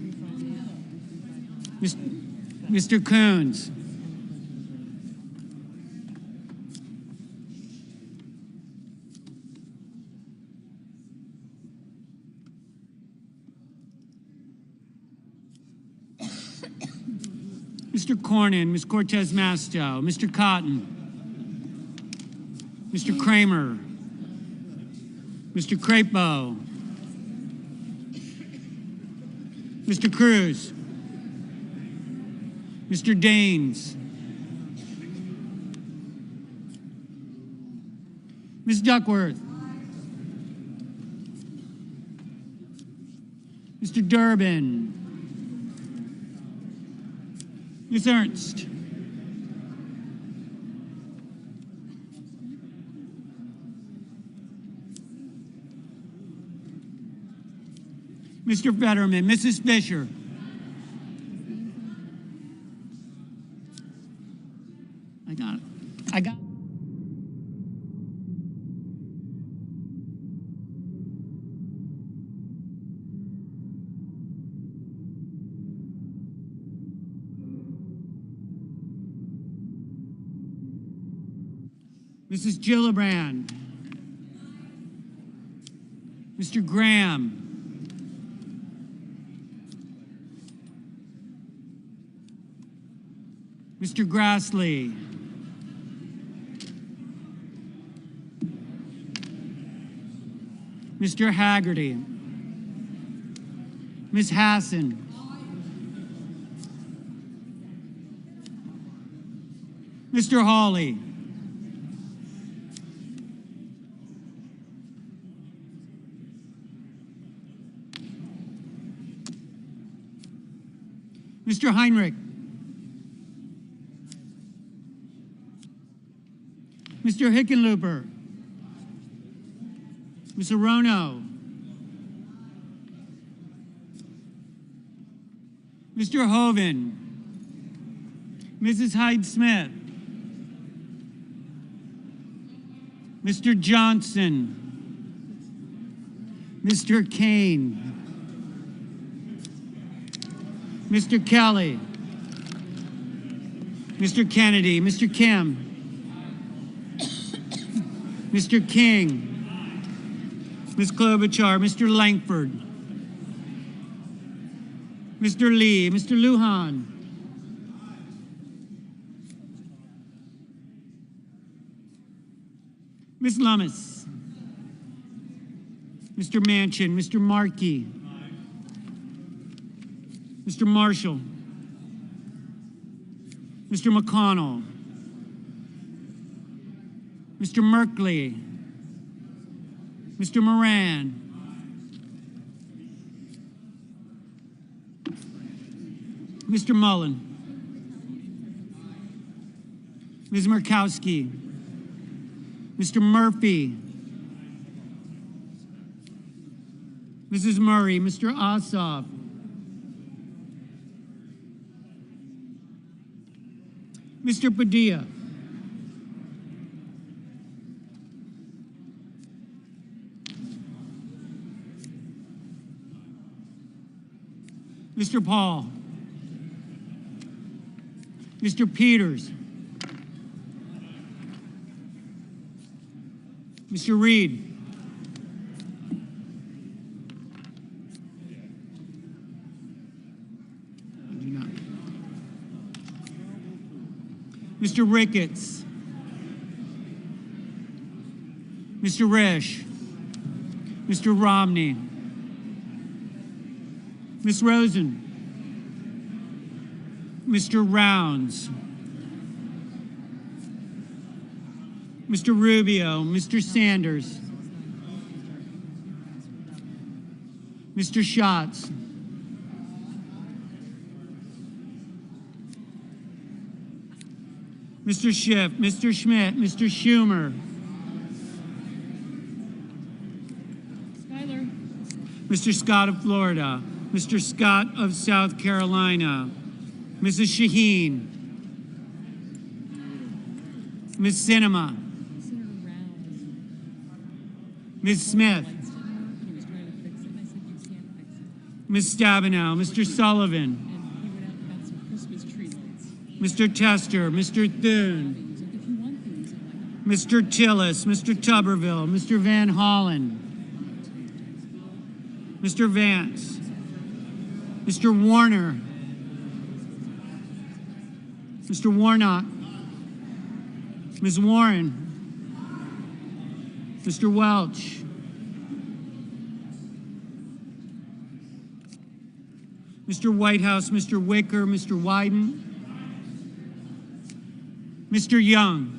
Mr. Coons, Mr. Cornyn, Ms. Cortez Masto, Mr. Cotton, Mr. Kramer, Mr. Crapo, Mr. Cruz, Mr. Daines, Ms. Duckworth, Mr. Durbin, Ms. Ernst, Mr. Fetterman, Mrs. Fisher, I got it. Mrs. Gillibrand, Mr. Graham, Mr. Grassley, Mr. Haggerty, Ms. Hassan, Mr. Hawley, Mr. Heinrich, Mr. Hickenlooper, Ms. Arono, Mr. Hoven, Mrs. Hyde-Smith, Mr. Johnson, Mr. Kane, Mr. Kelly, Mr. Kennedy, Mr. Kim, Mr. King, Ms. Klobuchar, Mr. Langford, Mr. Lee, Mr. Lujan, Ms. Lummis, Mr. Manchin, Mr. Markey, Mr. Marshall, Mr. McConnell, Mr. Merkley, Mr. Moran, Mr. Mullen, Ms. Murkowski, Mr. Murphy, Mrs. Murray, Mr. Ossoff, Mr. Padilla, Mr. Paul, Mr. Peters, Mr. Reed, Mr. Ricketts, Mr. Risch, Mr. Romney, Ms. Rosen, Mr. Rounds, Mr. Rubio, Mr. Sanders, Mr. Schatz, Mr. Schiff, Mr. Schmidt, Mr. Schumer, Skyler. Mr. Scott of Florida, Mr. Scott of South Carolina, Mrs. Shaheen, Ms. Sinema, Ms. Smith, Ms. Stabenow, Mr. Sullivan, Mr. Tester, Mr. Thune, Mr. Tillis, Mr. Tuberville, Mr. Van Hollen, Mr. Vance, Mr. Warner, Mr. Warnock, Ms. Warren, Mr. Welch, Mr. Whitehouse, Mr. Wicker, Mr. Wyden, Mr. Young,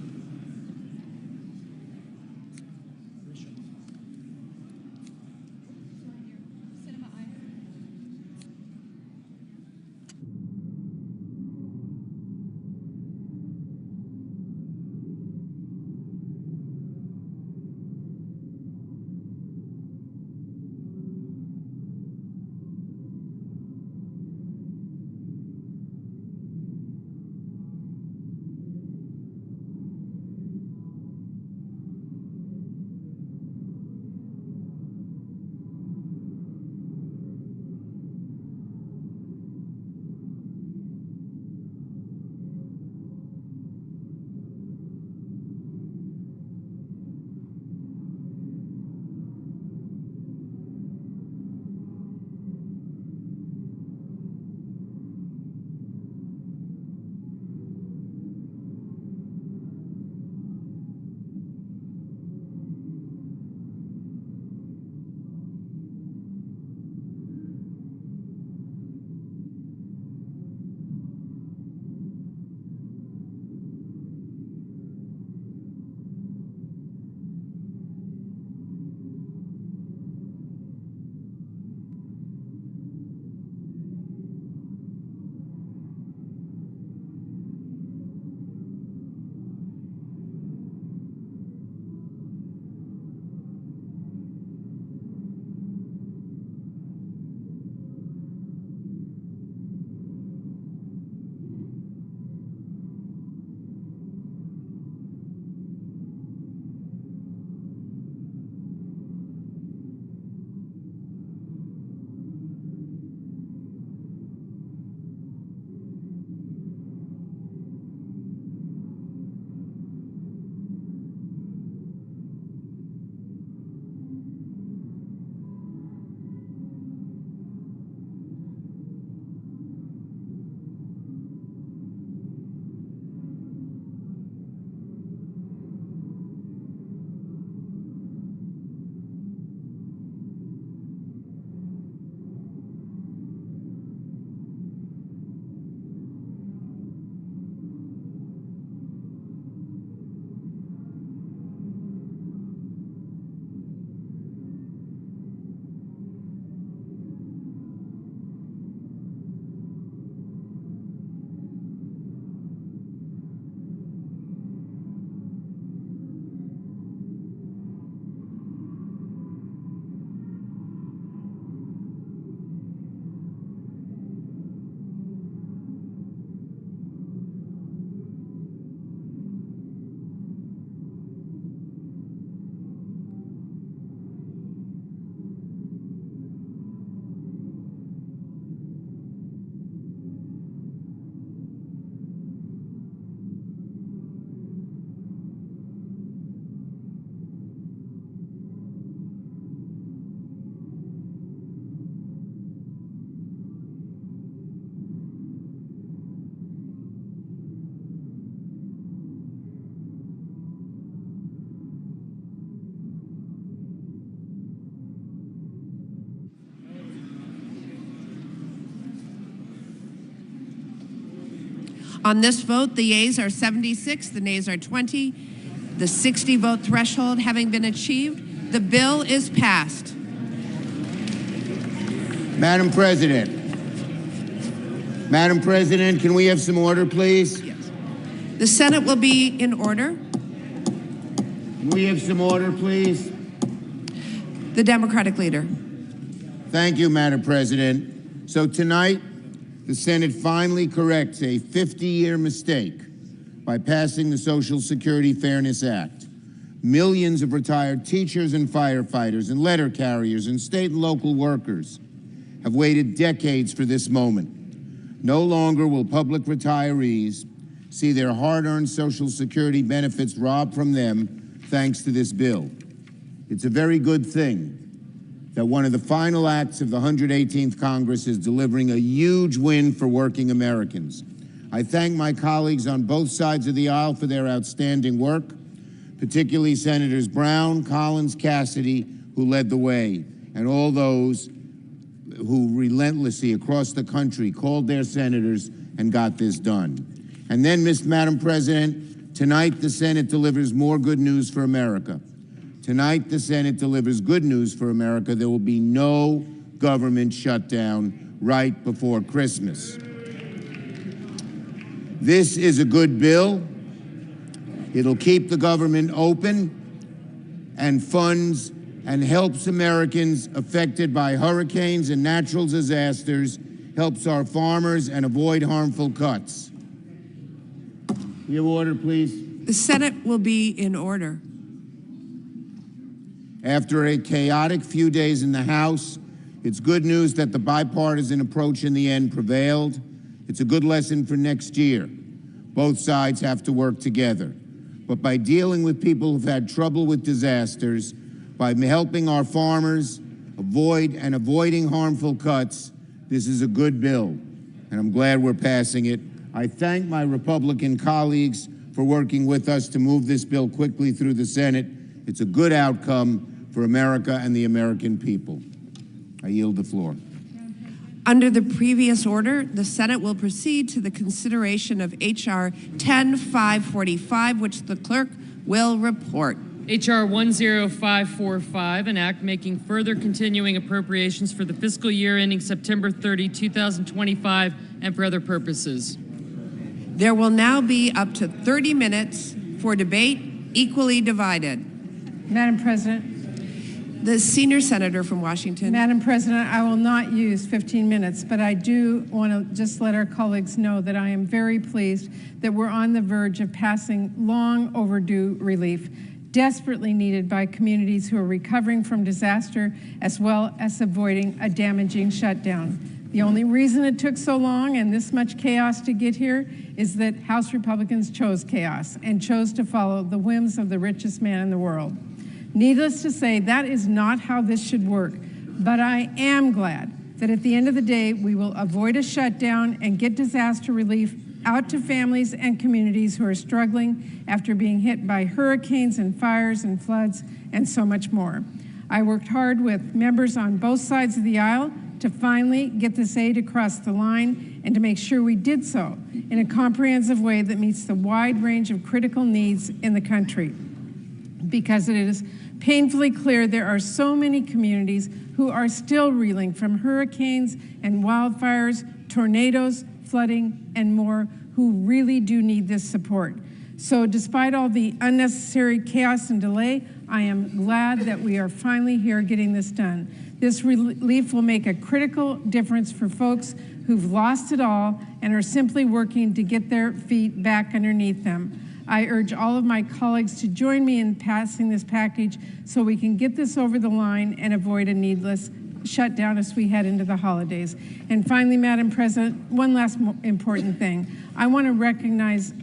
On this vote, the yeas are 76, the nays are 20. The 60-vote threshold having been achieved, the bill is passed. Madam President. Madam President, can we have some order, please? Yes. The Senate will be in order. Can we have some order, please? The Democratic leader. Thank you, Madam President. So tonight, the Senate finally corrects a 50-year mistake by passing the Social Security Fairness Act. Millions of retired teachers and firefighters and letter carriers and state and local workers have waited decades for this moment. No longer will public retirees see their hard-earned Social Security benefits robbed from them thanks to this bill. It's a very good thing that one of the final acts of the 118th Congress is delivering a huge win for working Americans. I thank my colleagues on both sides of the aisle for their outstanding work, particularly Senators Brown, Collins, Cassidy, who led the way, and all those who relentlessly across the country called their senators and got this done. And then, Madam President, tonight the Senate delivers more good news for America. Tonight the Senate delivers good news for America. There will be no government shutdown right before Christmas. This is a good bill. It'll keep the government open and funds and helps Americans affected by hurricanes and natural disasters, helps our farmers and avoid harmful cuts. We have order, please. The Senate will be in order. After a chaotic few days in the House, it's good news that the bipartisan approach in the end prevailed. It's a good lesson for next year. Both sides have to work together. But by dealing with people who've had trouble with disasters, by helping our farmers avoiding harmful cuts, this is a good bill, and I'm glad we're passing it. I thank my Republican colleagues for working with us to move this bill quickly through the Senate. It's a good outcome for America and the American people. I yield the floor. Under the previous order, the Senate will proceed to the consideration of H.R. 10545, which the clerk will report. H.R. 10545, an act making further continuing appropriations for the fiscal year ending September 30, 2025, and for other purposes. There will now be up to 30 minutes for debate, equally divided. Madam President. The senior senator from Washington. Madam President, I will not use 15 minutes, but I do want to just let our colleagues know that I am very pleased that we're on the verge of passing long overdue relief, desperately needed by communities who are recovering from disaster, as well as avoiding a damaging shutdown. The only reason it took so long and this much chaos to get here is that House Republicans chose chaos and chose to follow the whims of the richest man in the world. Needless to say, that is not how this should work, but I am glad that at the end of the day, we will avoid a shutdown and get disaster relief out to families and communities who are struggling after being hit by hurricanes and fires and floods and so much more. I worked hard with members on both sides of the aisle to finally get this aid across the line and to make sure we did so in a comprehensive way that meets the wide range of critical needs in the country. Because it is painfully clear there are so many communities who are still reeling from hurricanes and wildfires, tornadoes, flooding, and more, who really do need this support. So despite all the unnecessary chaos and delay, I am glad that we are finally here getting this done. This relief will make a critical difference for folks who've lost it all and are simply working to get their feet back underneath them. I urge all of my colleagues to join me in passing this package so we can get this over the line and avoid a needless shutdown as we head into the holidays. And finally, Madam President, one last important thing. I want to recognize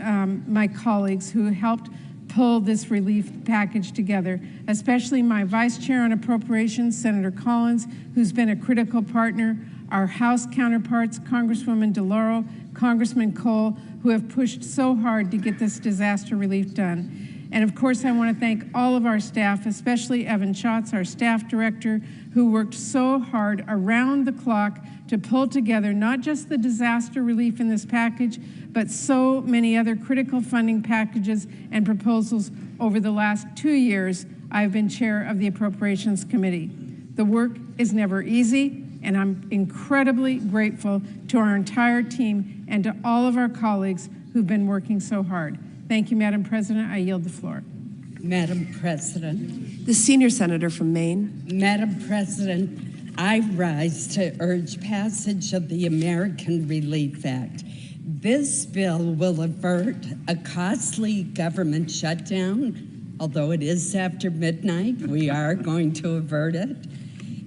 my colleagues who helped pull this relief package together, especially my Vice Chair on Appropriations, Senator Collins, who's been a critical partner, our House counterparts, Congresswoman DeLauro, Congressman Cole, who have pushed so hard to get this disaster relief done. And of course, I want to thank all of our staff, especially Evan Schatz, our staff director, who worked so hard around the clock to pull together not just the disaster relief in this package, but so many other critical funding packages and proposals over the last 2 years I've been chair of the Appropriations Committee. The work is never easy, and I'm incredibly grateful to our entire team and to all of our colleagues who've been working so hard. Thank you, Madam President. I yield the floor. Madam President. The senior senator from Maine. Madam President, I rise to urge passage of the American Relief Act. This bill will avert a costly government shutdown. Although it is after midnight, we are going to avert it.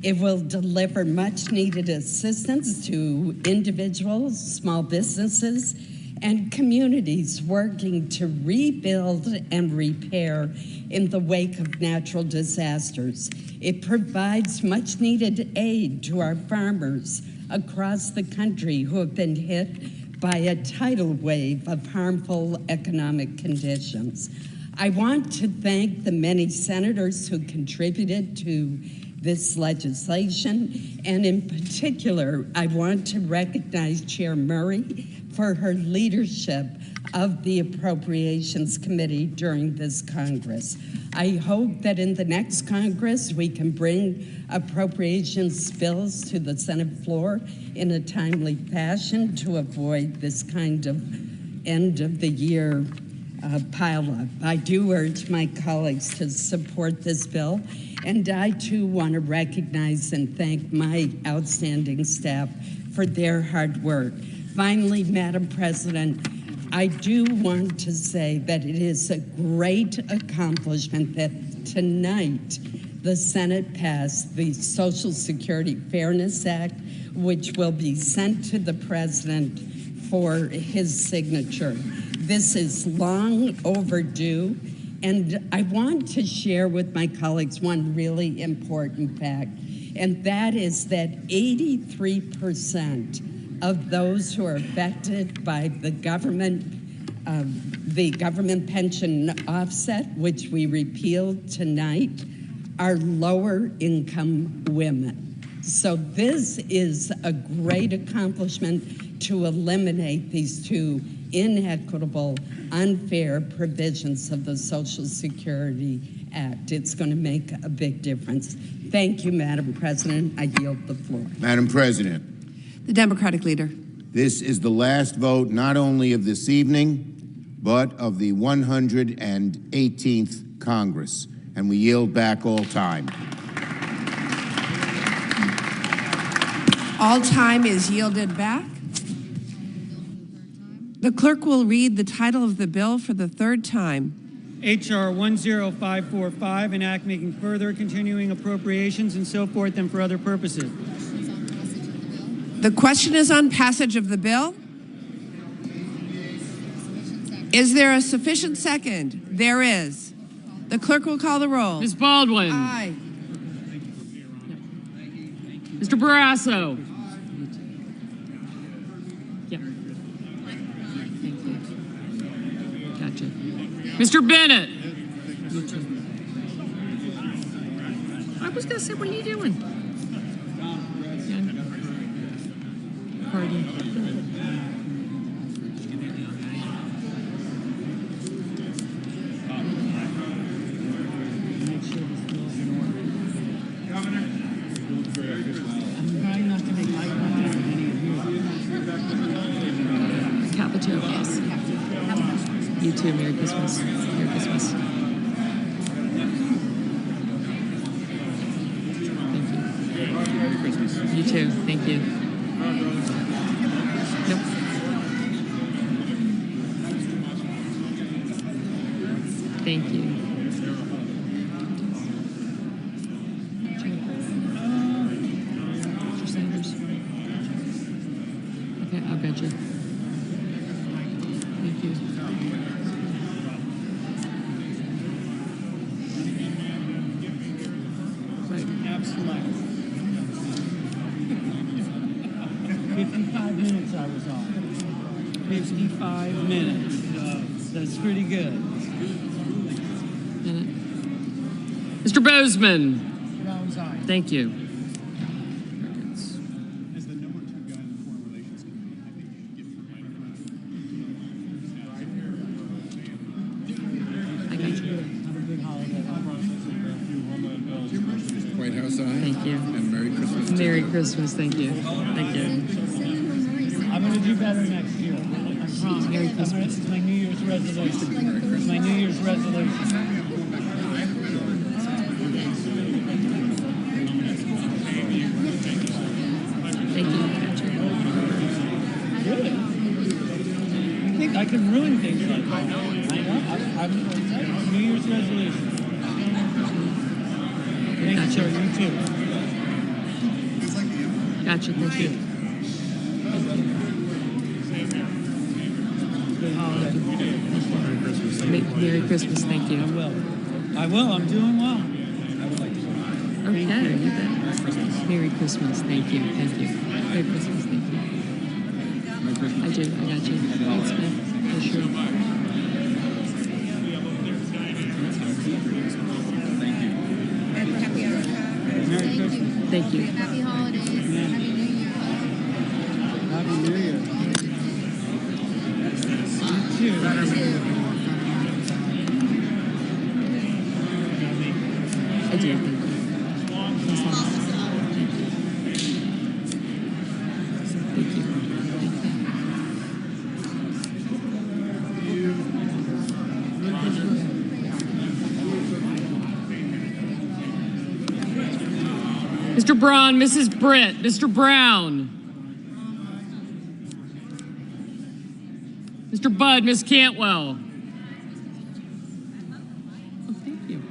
It will deliver much needed assistance to individuals, small businesses, and communities working to rebuild and repair in the wake of natural disasters. It provides much needed aid to our farmers across the country who have been hit by a tidal wave of harmful economic conditions. I want to thank the many senators who contributed to this legislation, and in particular, I want to recognize Chair Murray for her leadership of the Appropriations Committee during this Congress. I hope that in the next Congress we can bring appropriations bills to the Senate floor in a timely fashion to avoid this kind of end of the year pileup. I do urge my colleagues to support this bill, and I too want to recognize and thank my outstanding staff for their hard work. Finally, Madam President, I do want to say that it is a great accomplishment that tonight the Senate passed the Social Security Fairness Act, which will be sent to the President for his signature. This is long overdue, and I want to share with my colleagues one really important fact, and that is that 83% of those who are affected by the government pension offset, which we repealed tonight, are lower income women. So this is a great accomplishment to eliminate these two inequitable, unfair provisions of the Social Security Act. It's going to make a big difference. Thank you, Madam President. I yield the floor. Madam President. The Democratic leader. This is the last vote not only of this evening, but of the 118th Congress, and we yield back all time. All time is yielded back. The clerk will read the title of the bill for the third time. H.R. 10545, an act making further continuing appropriations and so forth and for other purposes. The question is on passage of the bill. Is there a sufficient second? There is. The clerk will call the roll. Ms. Baldwin. Aye. Mr. Barrasso. Yeah. Thank you. Gotcha. Mr. Bennett. I was going to say, what are you doing? Pardon. Capito, yes. You too. Merry Christmas. Merry Christmas. Thank you. Merry Christmas. You too. Thank you. Nope. Thank you. Mr. Sanders. Okay, I'll get you. Thank you. Right. Absolutely. 55 minutes I was on. 55 minutes. That's pretty good. Mr. Bozeman. Thank you. White House Eye. Thank you. And Merry Christmas. Merry Christmas. Thank you. Thank you. I'm going to do better next year. I promise. Merry Christmas. It's my New Year's resolution. It's my New Year's resolution. Thank you. Really? You think I can ruin things like that? I'm New Year's resolution. Thank you, sir. You too. Gotcha. Thank you. Good holiday. Merry Christmas. Thank you. I will. I'm doing well. Okay. You bet. Merry Christmas. Thank you. Thank you. Merry Christmas. Thank you. I do. I got you. Thanks, man. For sure. Thank you. Happy holidays. Happy New Year. Happy New Year. You too. I do. Thank you. Mr. Braun, Mrs. Britt, Mr. Brown. Mr. Budd, Ms. Cantwell. Oh, thank you.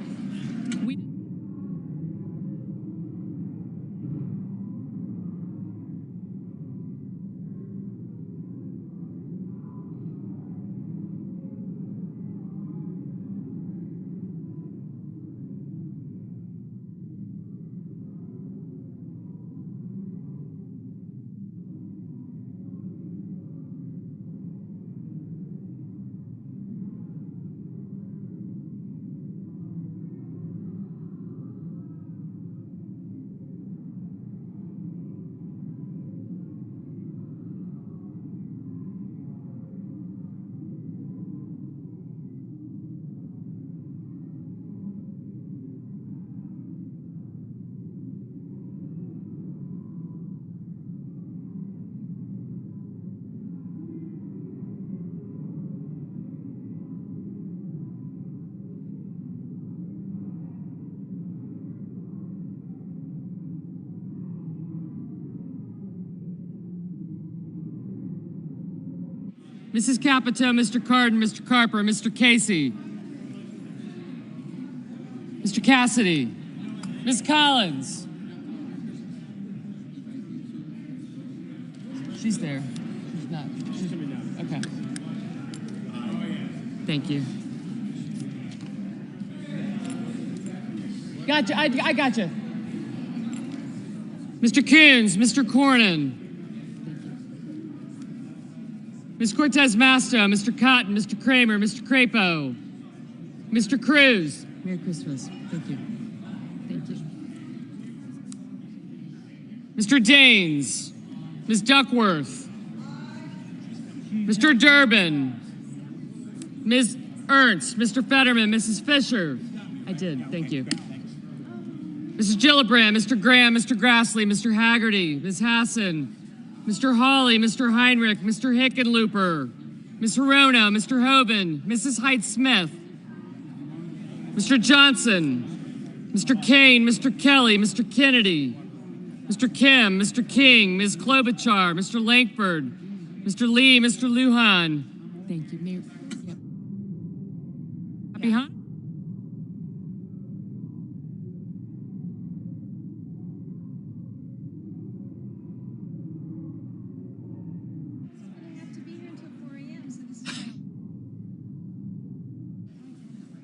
Mrs. Capito, Mr. Cardin, Mr. Carper, Mr. Casey, Mr. Cassidy, Ms. Collins. She's there. She's not. She's okay. Thank you. Gotcha. I gotcha. Mr. Coons, Mr. Cornyn. Ms. Cortez Masto, Mr. Cotton, Mr. Kramer, Mr. Crapo, Mr. Cruz. Merry Christmas. Thank you. Thank you. Mr. Daines, Ms. Duckworth, Mr. Durbin, Ms. Ernst, Mr. Fetterman, Mrs. Fisher. I did. Thank you. Mrs. Gillibrand, Mr. Graham, Mr. Grassley, Mr. Haggerty, Ms. Hassan, Mr. Hawley, Mr. Heinrich, Mr. Hickenlooper, Ms. Hirono, Mr. Hoban, Mrs. Height-Smith, Mr. Johnson, Mr. Kane, Mr. Kelly, Mr. Kennedy, Mr. Kim, Mr. King, Ms. Klobuchar, Mr. Lankford, Mr. Lee, Mr. Lujan. Thank you, Mayor. Yep. Happy Hanukkah.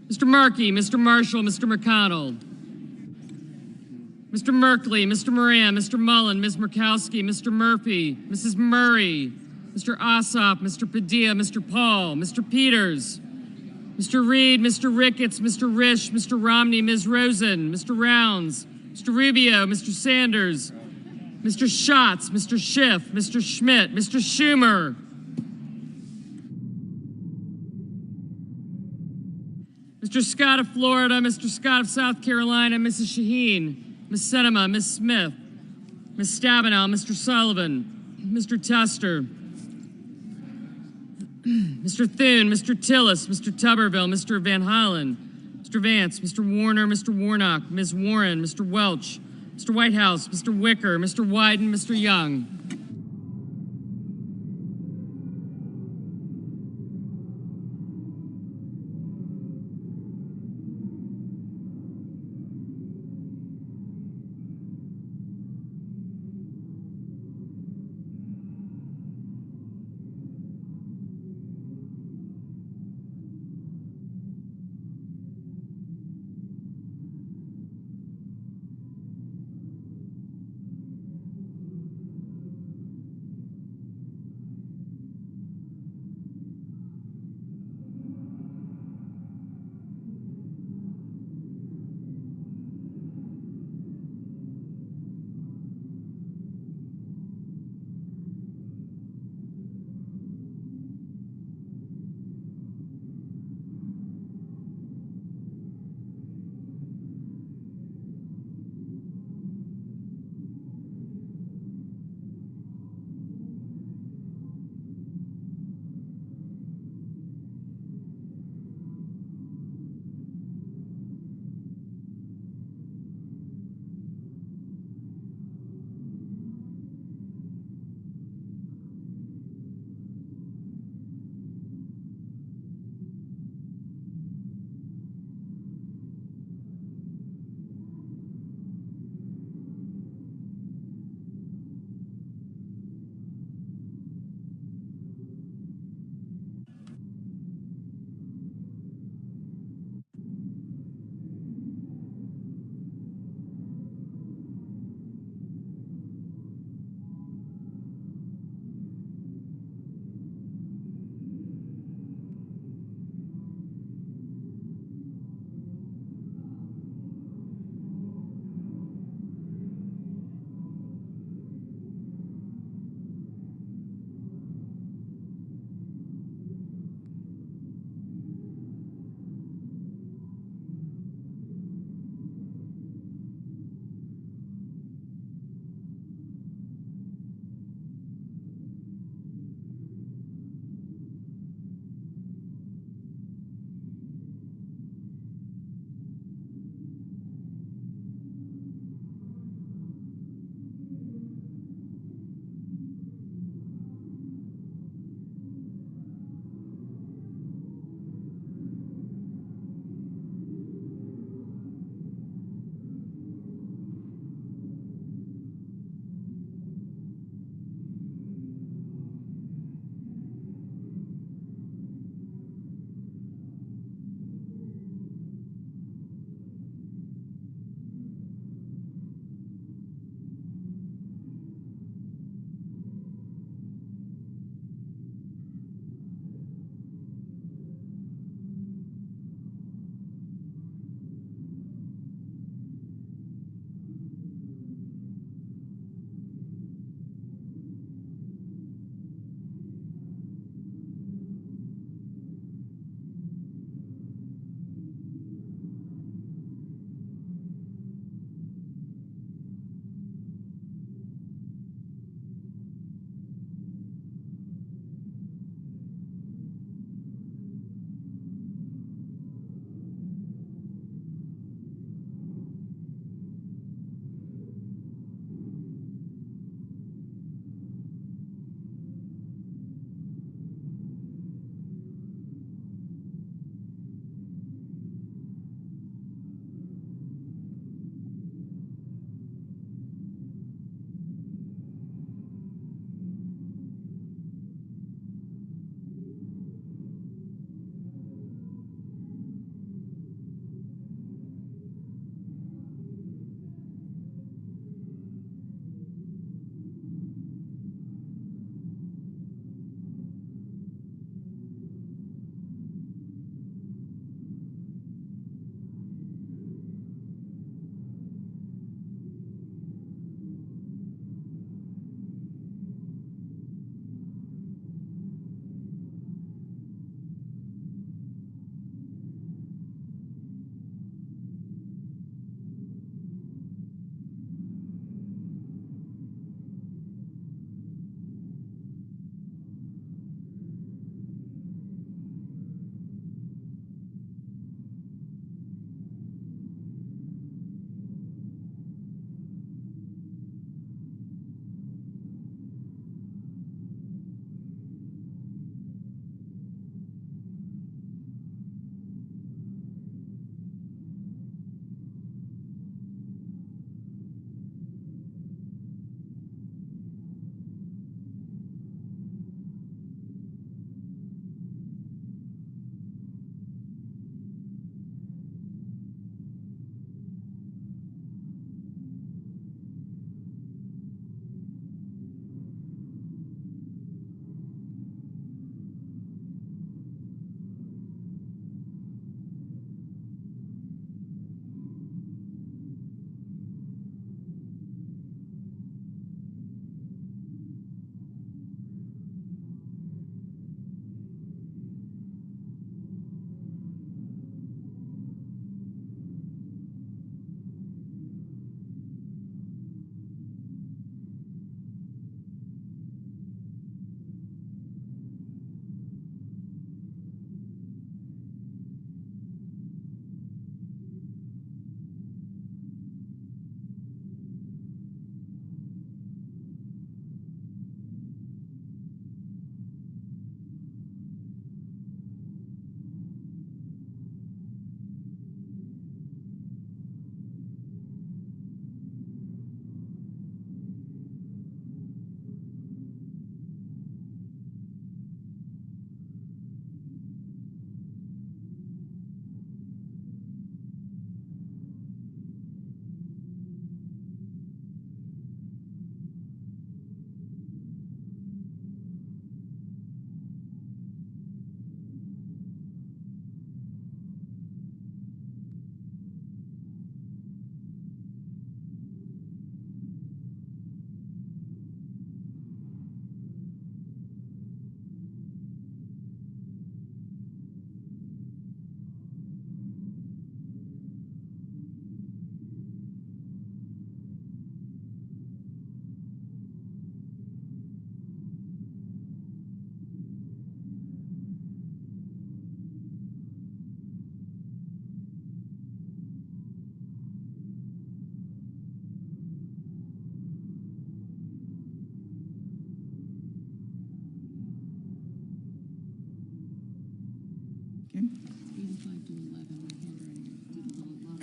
Mr. Markey, Mr. Marshall, Mr. McConnell, Mr. Merkley, Mr. Moran, Mr. Mullen, Ms. Murkowski, Mr. Murphy, Mrs. Murray, Mr. Ossoff, Mr. Padilla, Mr. Paul, Mr. Peters, Mr. Reed, Mr. Ricketts, Mr. Risch, Mr. Romney, Ms. Rosen, Mr. Rounds, Mr. Rubio, Mr. Sanders, Mr. Schatz, Mr. Schiff, Mr. Schmidt, Mr. Schumer, Mr. Scott of Florida, Mr. Scott of South Carolina, Mrs. Shaheen, Ms. Sinema, Ms. Smith, Ms. Stabenow, Mr. Sullivan, Mr. Tester, Mr. Thune, Mr. Tillis, Mr. Tuberville, Mr. Van Hollen, Mr. Vance, Mr. Warner, Mr. Warnock, Ms. Warren, Mr. Welch, Mr. Whitehouse, Mr. Wicker, Mr. Wyden, Mr. Young.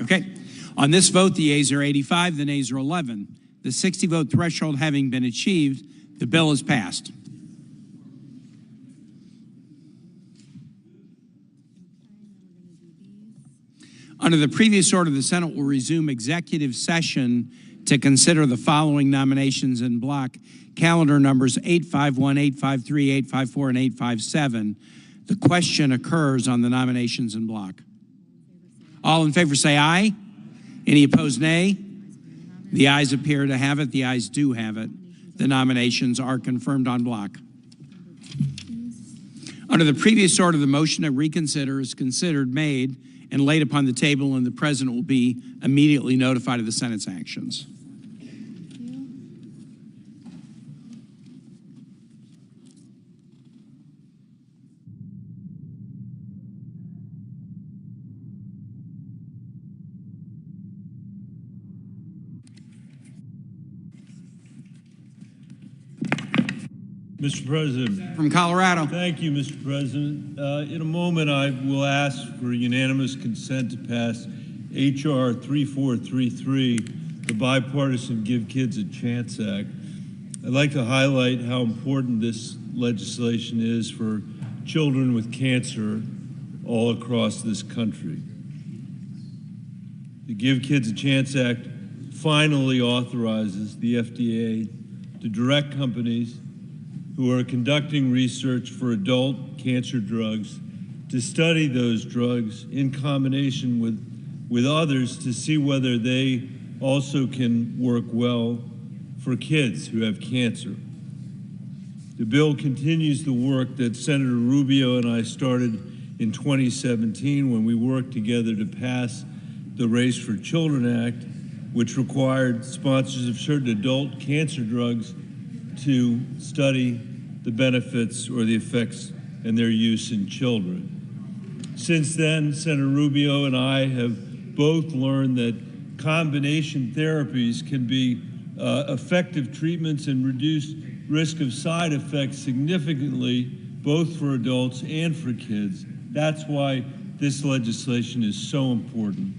Okay. On this vote, the yeas are 85, the nays are 11. The 60-vote threshold having been achieved, the bill is passed. Under the previous order, the Senate will resume executive session to consider the following nominations in block, calendar numbers 851, 853, 854, and 857. The question occurs on the nominations in block. All in favor say aye. Any opposed, nay? The ayes appear to have it. The ayes do have it. The nominations are confirmed on block. Under the previous order, the motion to reconsider is considered, made, and laid upon the table, and the President will be immediately notified of the Senate's actions. Mr. President. From Colorado. Thank you, Mr. President. In a moment, I will ask for unanimous consent to pass H.R. 3433, the Bipartisan Give Kids a Chance Act. I'd like to highlight how important this legislation is for children with cancer all across this country. The Give Kids a Chance Act finally authorizes the FDA to direct companies who are conducting research for adult cancer drugs to study those drugs in combination with others to see whether they also can work well for kids who have cancer. The bill continues the work that Senator Rubio and I started in 2017 when we worked together to pass the Race for Children Act, which required sponsors of certain adult cancer drugs to study the benefits or the effects and their use in children. Since then, Senator Rubio and I have both learned that combination therapies can be effective treatments and reduce risk of side effects significantly, both for adults and for kids. That's why this legislation is so important.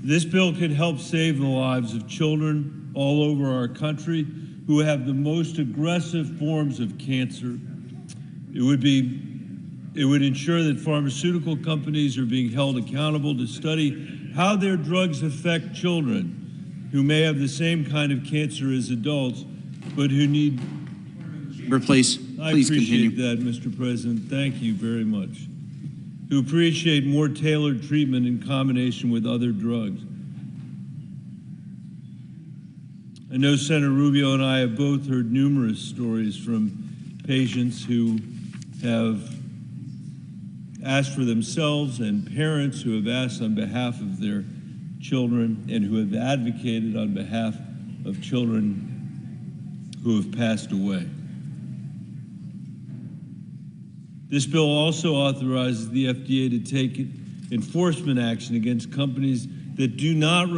This bill could help save the lives of children all over our country who have the most aggressive forms of cancer. It would ensure that pharmaceutical companies are being held accountable to study how their drugs affect children who may have the same kind of cancer as adults, but who need... Please appreciate that, Mr. President. Thank you very much. Who appreciate more tailored treatment in combination with other drugs. I know Senator Rubio and I have both heard numerous stories from patients who have asked for themselves and parents who have asked on behalf of their children and who have advocated on behalf of children who have passed away. This bill also authorizes the FDA to take enforcement action against companies that do not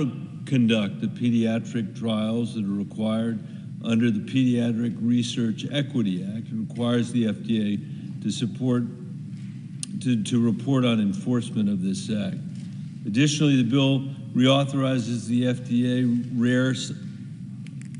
conduct the pediatric trials that are required under the Pediatric Research Equity Act. It requires the FDA to report on enforcement of this act. Additionally, the bill reauthorizes the FDA Rare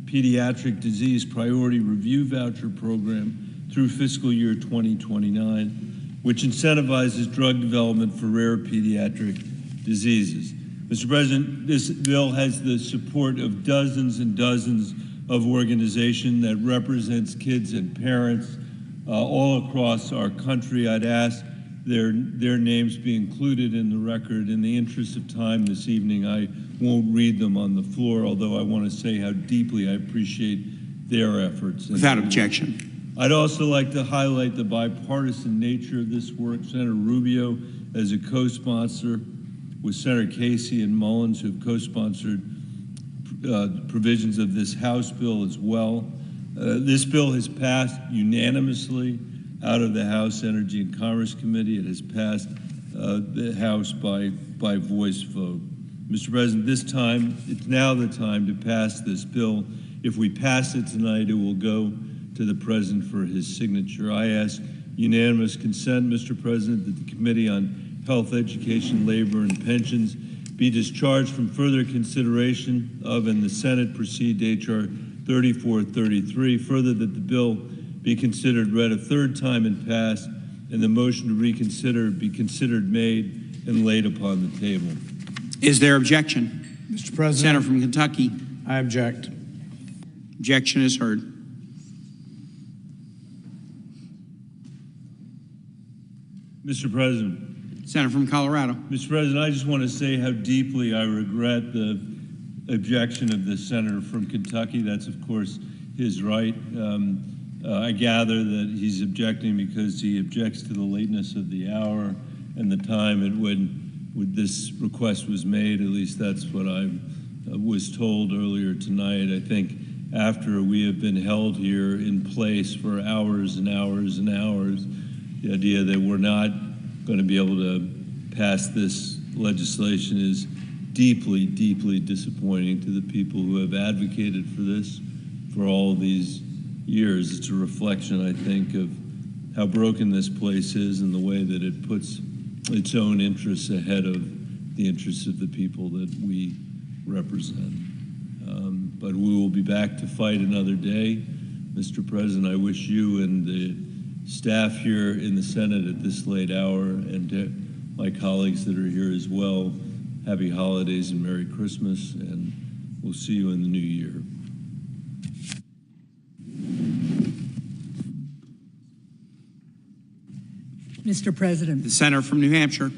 Pediatric Disease Priority Review Voucher Program through fiscal year 2029, which incentivizes drug development for rare pediatric diseases. Mr. President, this bill has the support of dozens and dozens of organizations that represents kids and parents all across our country. I'd ask their names be included in the record. In the interest of time this evening, I won't read them on the floor, although I want to say how deeply I appreciate their efforts. Without objection. I'd also like to highlight the bipartisan nature of this work. Senator Rubio, as a co-sponsor, with Senator Casey and Mullins, who have co-sponsored provisions of this House bill as well. This bill has passed unanimously out of the House Energy and Commerce Committee. It has passed the House by voice vote. Mr. President, it's now the time to pass this bill. If we pass it tonight, it will go to the President for his signature. I ask unanimous consent, Mr. President, that the Committee on Health, Education, Labor, and Pensions be discharged from further consideration of, and the Senate proceed to H.R. 3433. Further, that the bill be considered read a third time and passed, and the motion to reconsider be considered made and laid upon the table. Is there objection? Mr. President. Senator from Kentucky. I object. Objection is heard. Mr. President. Senator from Colorado. Mr. President, I just want to say how deeply I regret the objection of the senator from Kentucky. That's, of course, his right. I gather that he's objecting because he objects to the lateness of the hour and the time at when this request was made. At least that's what I was told earlier tonight. I think after we have been held here in place for hours and hours and hours, the idea that we're not going to be able to pass this legislation is deeply, deeply disappointing to the people who have advocated for this for all these years. It's a reflection, I think, of how broken this place is and the way that it puts its own interests ahead of the interests of the people that we represent. But we will be back to fight another day. Mr. President, I wish you and the staff here in the Senate at this late hour, and to my colleagues that are here as well, happy holidays and Merry Christmas, and we'll see you in the new year. Mr. President. The senator from New Hampshire.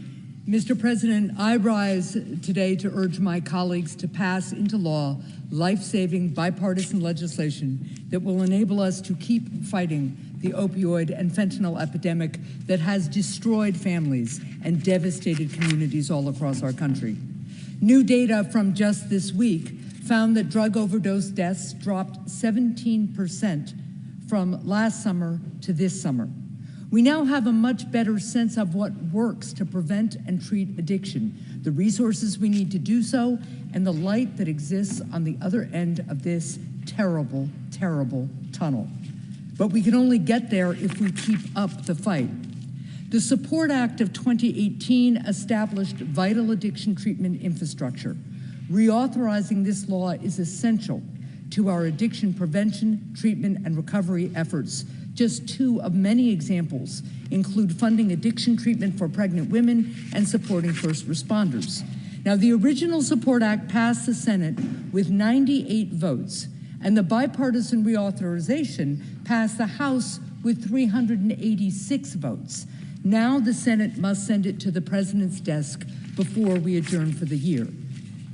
Mr. President, I rise today to urge my colleagues to pass into law life-saving bipartisan legislation that will enable us to keep fighting the opioid and fentanyl epidemic that has destroyed families and devastated communities all across our country. New data from just this week found that drug overdose deaths dropped 17% from last summer to this summer. We now have a much better sense of what works to prevent and treat addiction, the resources we need to do so, and the light that exists on the other end of this terrible, terrible tunnel. But we can only get there if we keep up the fight. The Support Act of 2018 established vital addiction treatment infrastructure. Reauthorizing this law is essential to our addiction prevention, treatment, and recovery efforts. Just two of many examples include funding addiction treatment for pregnant women and supporting first responders. Now, the original Support Act passed the Senate with 98 votes, and the bipartisan reauthorization passed the House with 386 votes. Now the Senate must send it to the President's desk before we adjourn for the year.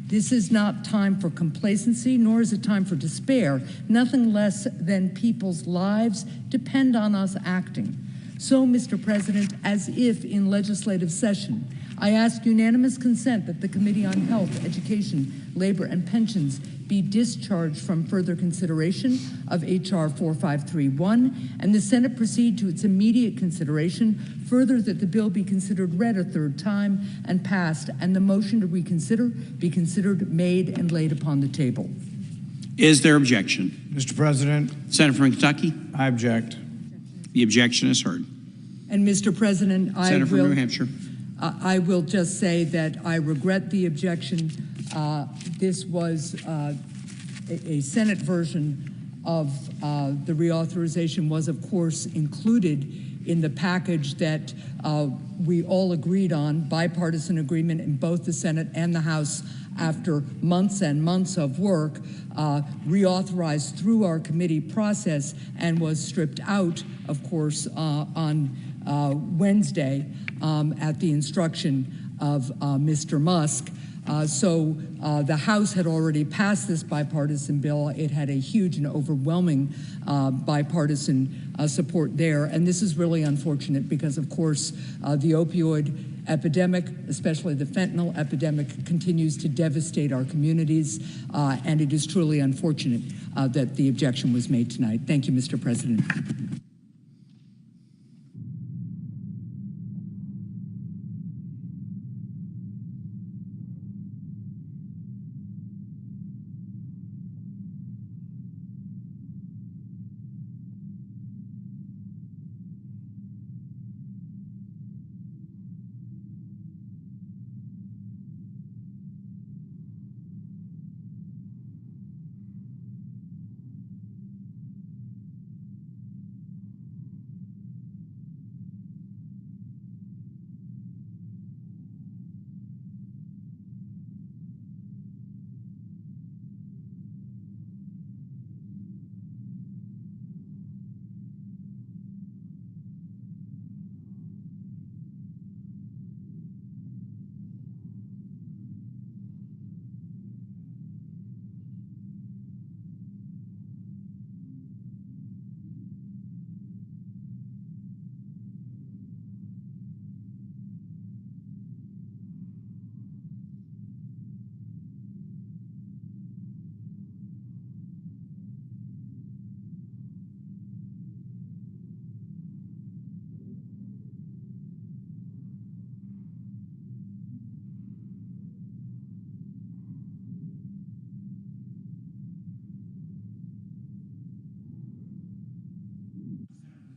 This is not time for complacency, nor is it time for despair. Nothing less than people's lives depend on us acting. So, Mr. President, as if in legislative session, I ask unanimous consent that the Committee on Health, Education, Labor, and Pensions be discharged from further consideration of H.R. 4531, and the Senate proceed to its immediate consideration. Further, that the bill be considered read a third time and passed, and the motion to reconsider be considered made and laid upon the table. Is there objection? Mr. President. Senator from Kentucky. I object. The objection is heard. And Mr. President, Senator from New Hampshire. I will just say that I regret the objection. This was a Senate version of the reauthorization was, of course, included in the package that we all agreed on, bipartisan agreement in both the Senate and the House after months and months of work, reauthorized through our committee process and was stripped out, of course, on Wednesday at the instruction of Mr. Musk. So the House had already passed this bipartisan bill. It had a huge and overwhelming bipartisan support there. And this is really unfortunate because, of course, the opioid epidemic, especially the fentanyl epidemic, continues to devastate our communities. And it is truly unfortunate that the objection was made tonight. Thank you, Mr. President.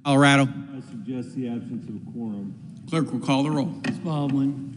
Colorado. I suggest the absence of a quorum. Clerk will call the roll. Ms. Baldwin.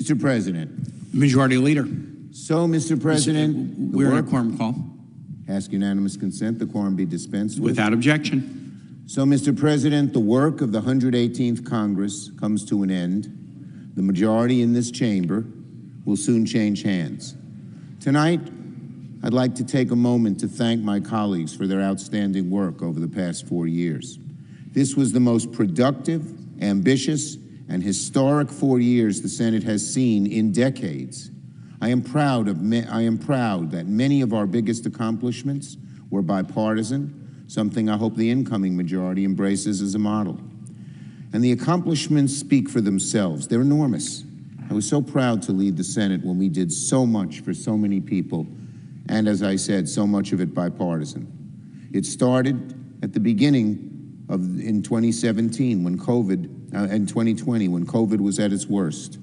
Mr. President. Majority Leader. So, Mr. President, we're in a quorum call. Ask unanimous consent the quorum be dispensed with. Without objection. So, Mr. President, the work of the 118th Congress comes to an end. The majority in this chamber will soon change hands. Tonight, I'd like to take a moment to thank my colleagues for their outstanding work over the past 4 years. This was the most productive, ambitious, and historic 4 years the Senate has seen in decades. I am proud that many of our biggest accomplishments were bipartisan, something I hope the incoming majority embraces as a model. And the accomplishments speak for themselves. They're enormous. I was so proud to lead the Senate when we did so much for so many people, and as I said, so much of it bipartisan. It started at the beginning in 2017 when in 2020 when COVID was at its worst.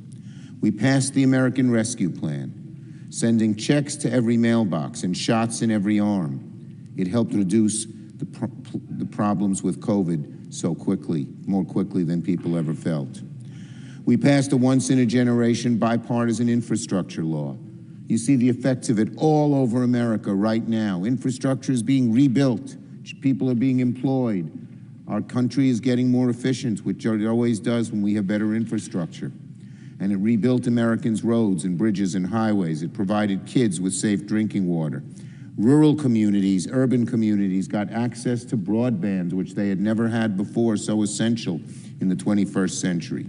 We passed the American Rescue Plan, sending checks to every mailbox and shots in every arm. It helped reduce the problems with COVID so quickly, more quickly than people ever felt. We passed a once-in-a-generation bipartisan infrastructure law. You see the effects of it all over America right now. Infrastructure is being rebuilt. People are being employed. Our country is getting more efficient, which it always does when we have better infrastructure. And it rebuilt Americans' roads and bridges and highways. It provided kids with safe drinking water. Rural communities, urban communities got access to broadband, which they had never had before, so essential in the 21st century.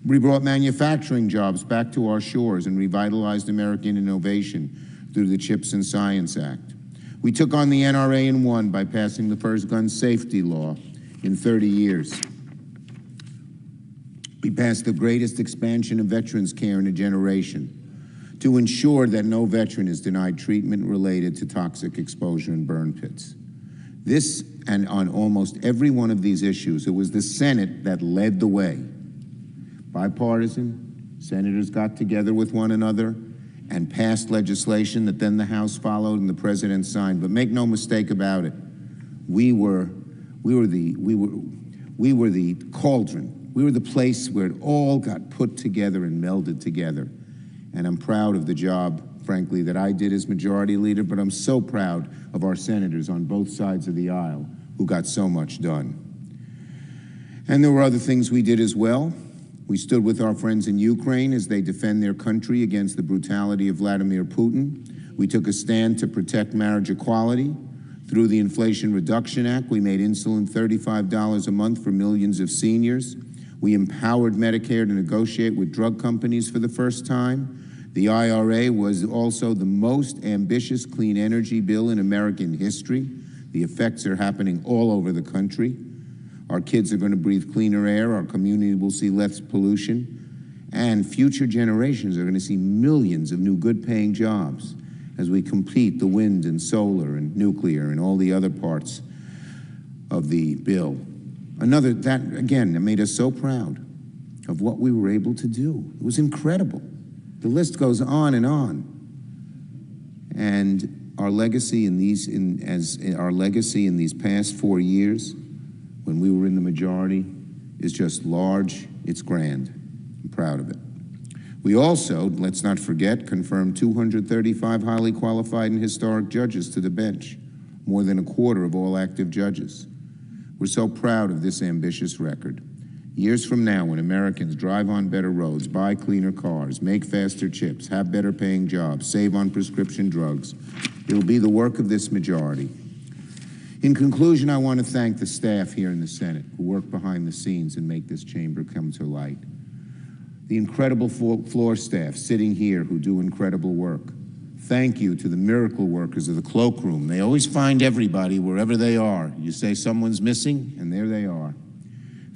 We brought manufacturing jobs back to our shores and revitalized American innovation through the CHIPS and Science Act. We took on the NRA and won by passing the first gun safety law in 30 years. We passed the greatest expansion of veterans care in a generation to ensure that no veteran is denied treatment related to toxic exposure in burn pits. This, and on almost every one of these issues, it was the Senate that led the way. Bipartisan, senators got together with one another and passed legislation that then the House followed and the president signed. But make no mistake about it, we were the cauldron. We were the place where it all got put together and melded together. And I'm proud of the job, frankly, that I did as majority leader, but I'm so proud of our senators on both sides of the aisle who got so much done. And there were other things we did as well. We stood with our friends in Ukraine as they defend their country against the brutality of Vladimir Putin. We took a stand to protect marriage equality. Through the Inflation Reduction Act, we made insulin $35 a month for millions of seniors. We empowered Medicare to negotiate with drug companies for the first time. The IRA was also the most ambitious clean energy bill in American history. The effects are happening all over the country. Our kids are going to breathe cleaner air. Our community will see less pollution. And future generations are going to see millions of new good-paying jobs as we complete the wind and solar and nuclear and all the other parts of the bill. That made us so proud of what we were able to do. It was incredible. The list goes on and on. And our legacy in these past 4 years, when we were in the majority, is just large. It's grand. I'm proud of it. We also, let's not forget, confirmed 235 highly qualified and historic judges to the bench, more than a quarter of all active judges. We're so proud of this ambitious record. Years from now, when Americans drive on better roads, buy cleaner cars, make faster chips, have better paying jobs, save on prescription drugs, it will be the work of this majority. In conclusion, I want to thank the staff here in the Senate who work behind the scenes and make this chamber come to light. The incredible floor staff sitting here who do incredible work. Thank you to the miracle workers of the cloakroom. They always find everybody wherever they are. You say someone's missing, and there they are.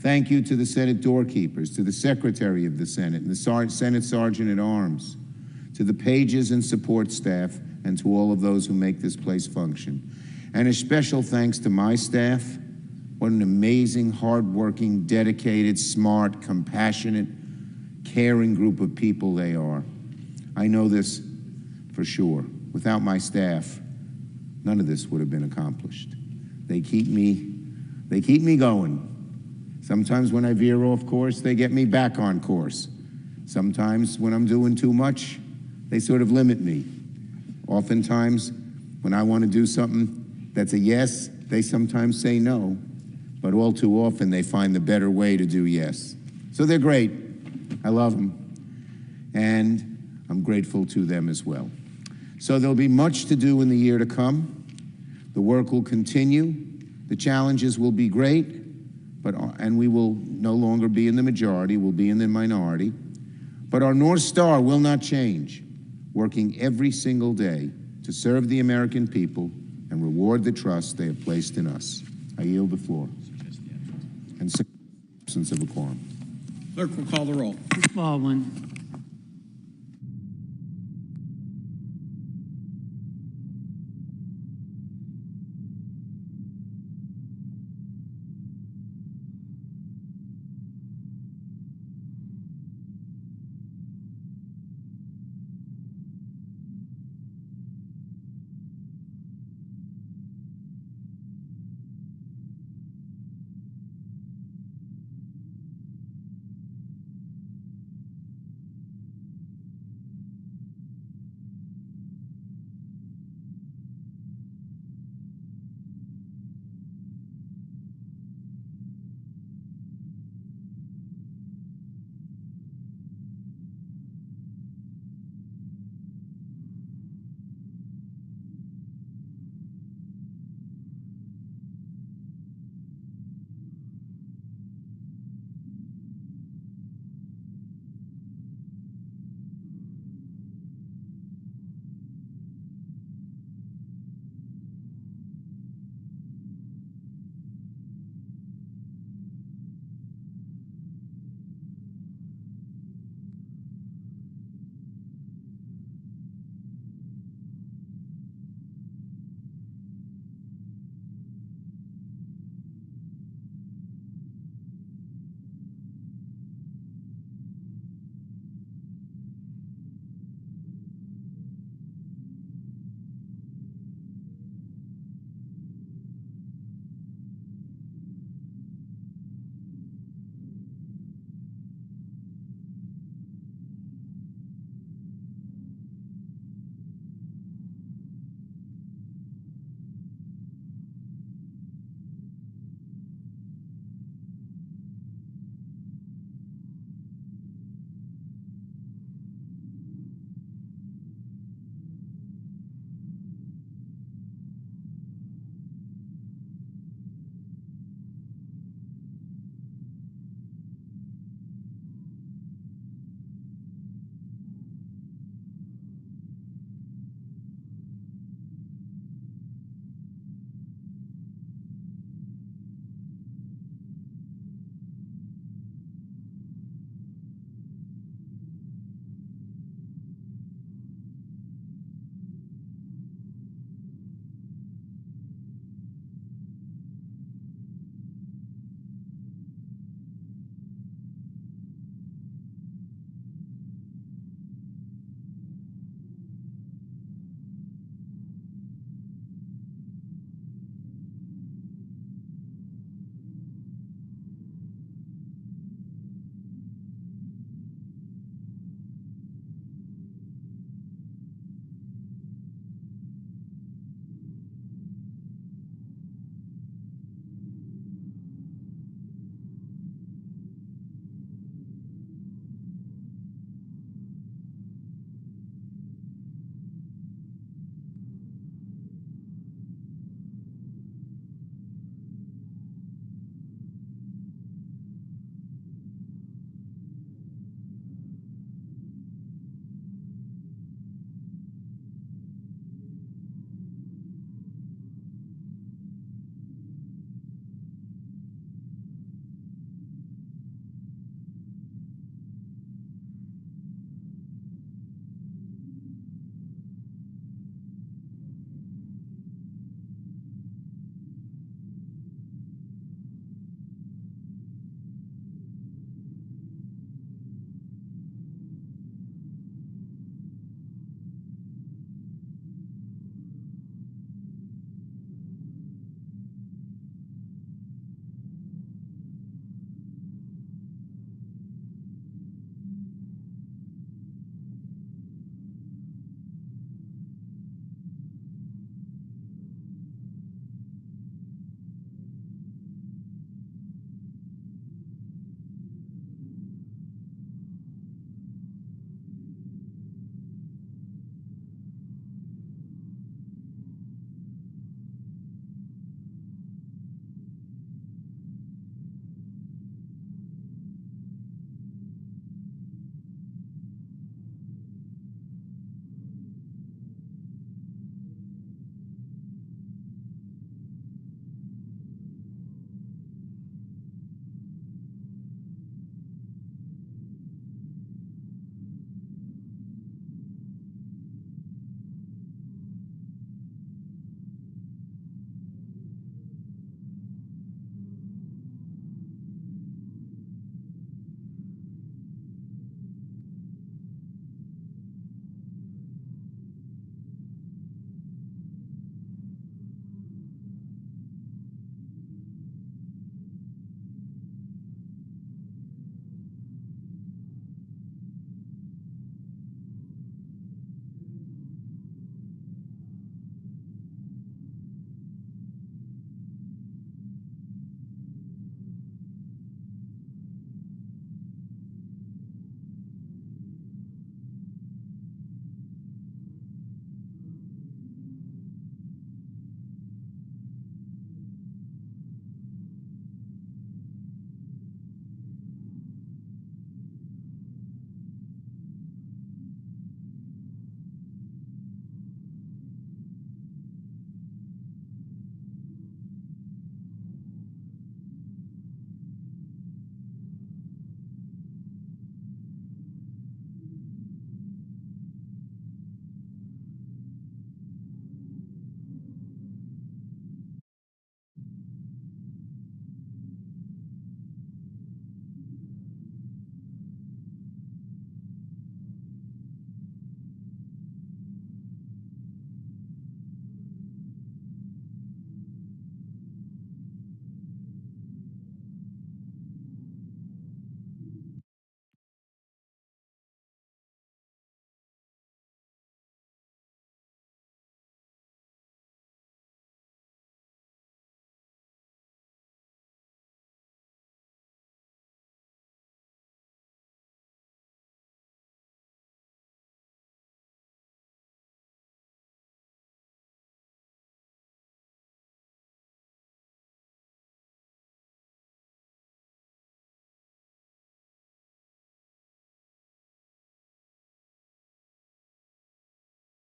Thank you to the Senate doorkeepers, to the Secretary of the Senate, and the Senate Sergeant at Arms, to the pages and support staff, and to all of those who make this place function. And a special thanks to my staff. What an amazing, hardworking, dedicated, smart, compassionate, caring group of people they are. I know this for sure. Without my staff, none of this would have been accomplished. They keep me going. Sometimes when I veer off course, they get me back on course. Sometimes when I'm doing too much, they sort of limit me. Oftentimes, when I want to do something that's a yes, they sometimes say no, but all too often they find the better way to do yes. So they're great. I love them, and I'm grateful to them as well. So there'll be much to do in the year to come. The work will continue. The challenges will be great. And we will no longer be in the majority, we'll be in the minority. But our North Star will not change, working every single day to serve the American people and reward the trust they have placed in us. I yield the floor. And absence of a quorum. Clerk will call the roll. Ms. Baldwin.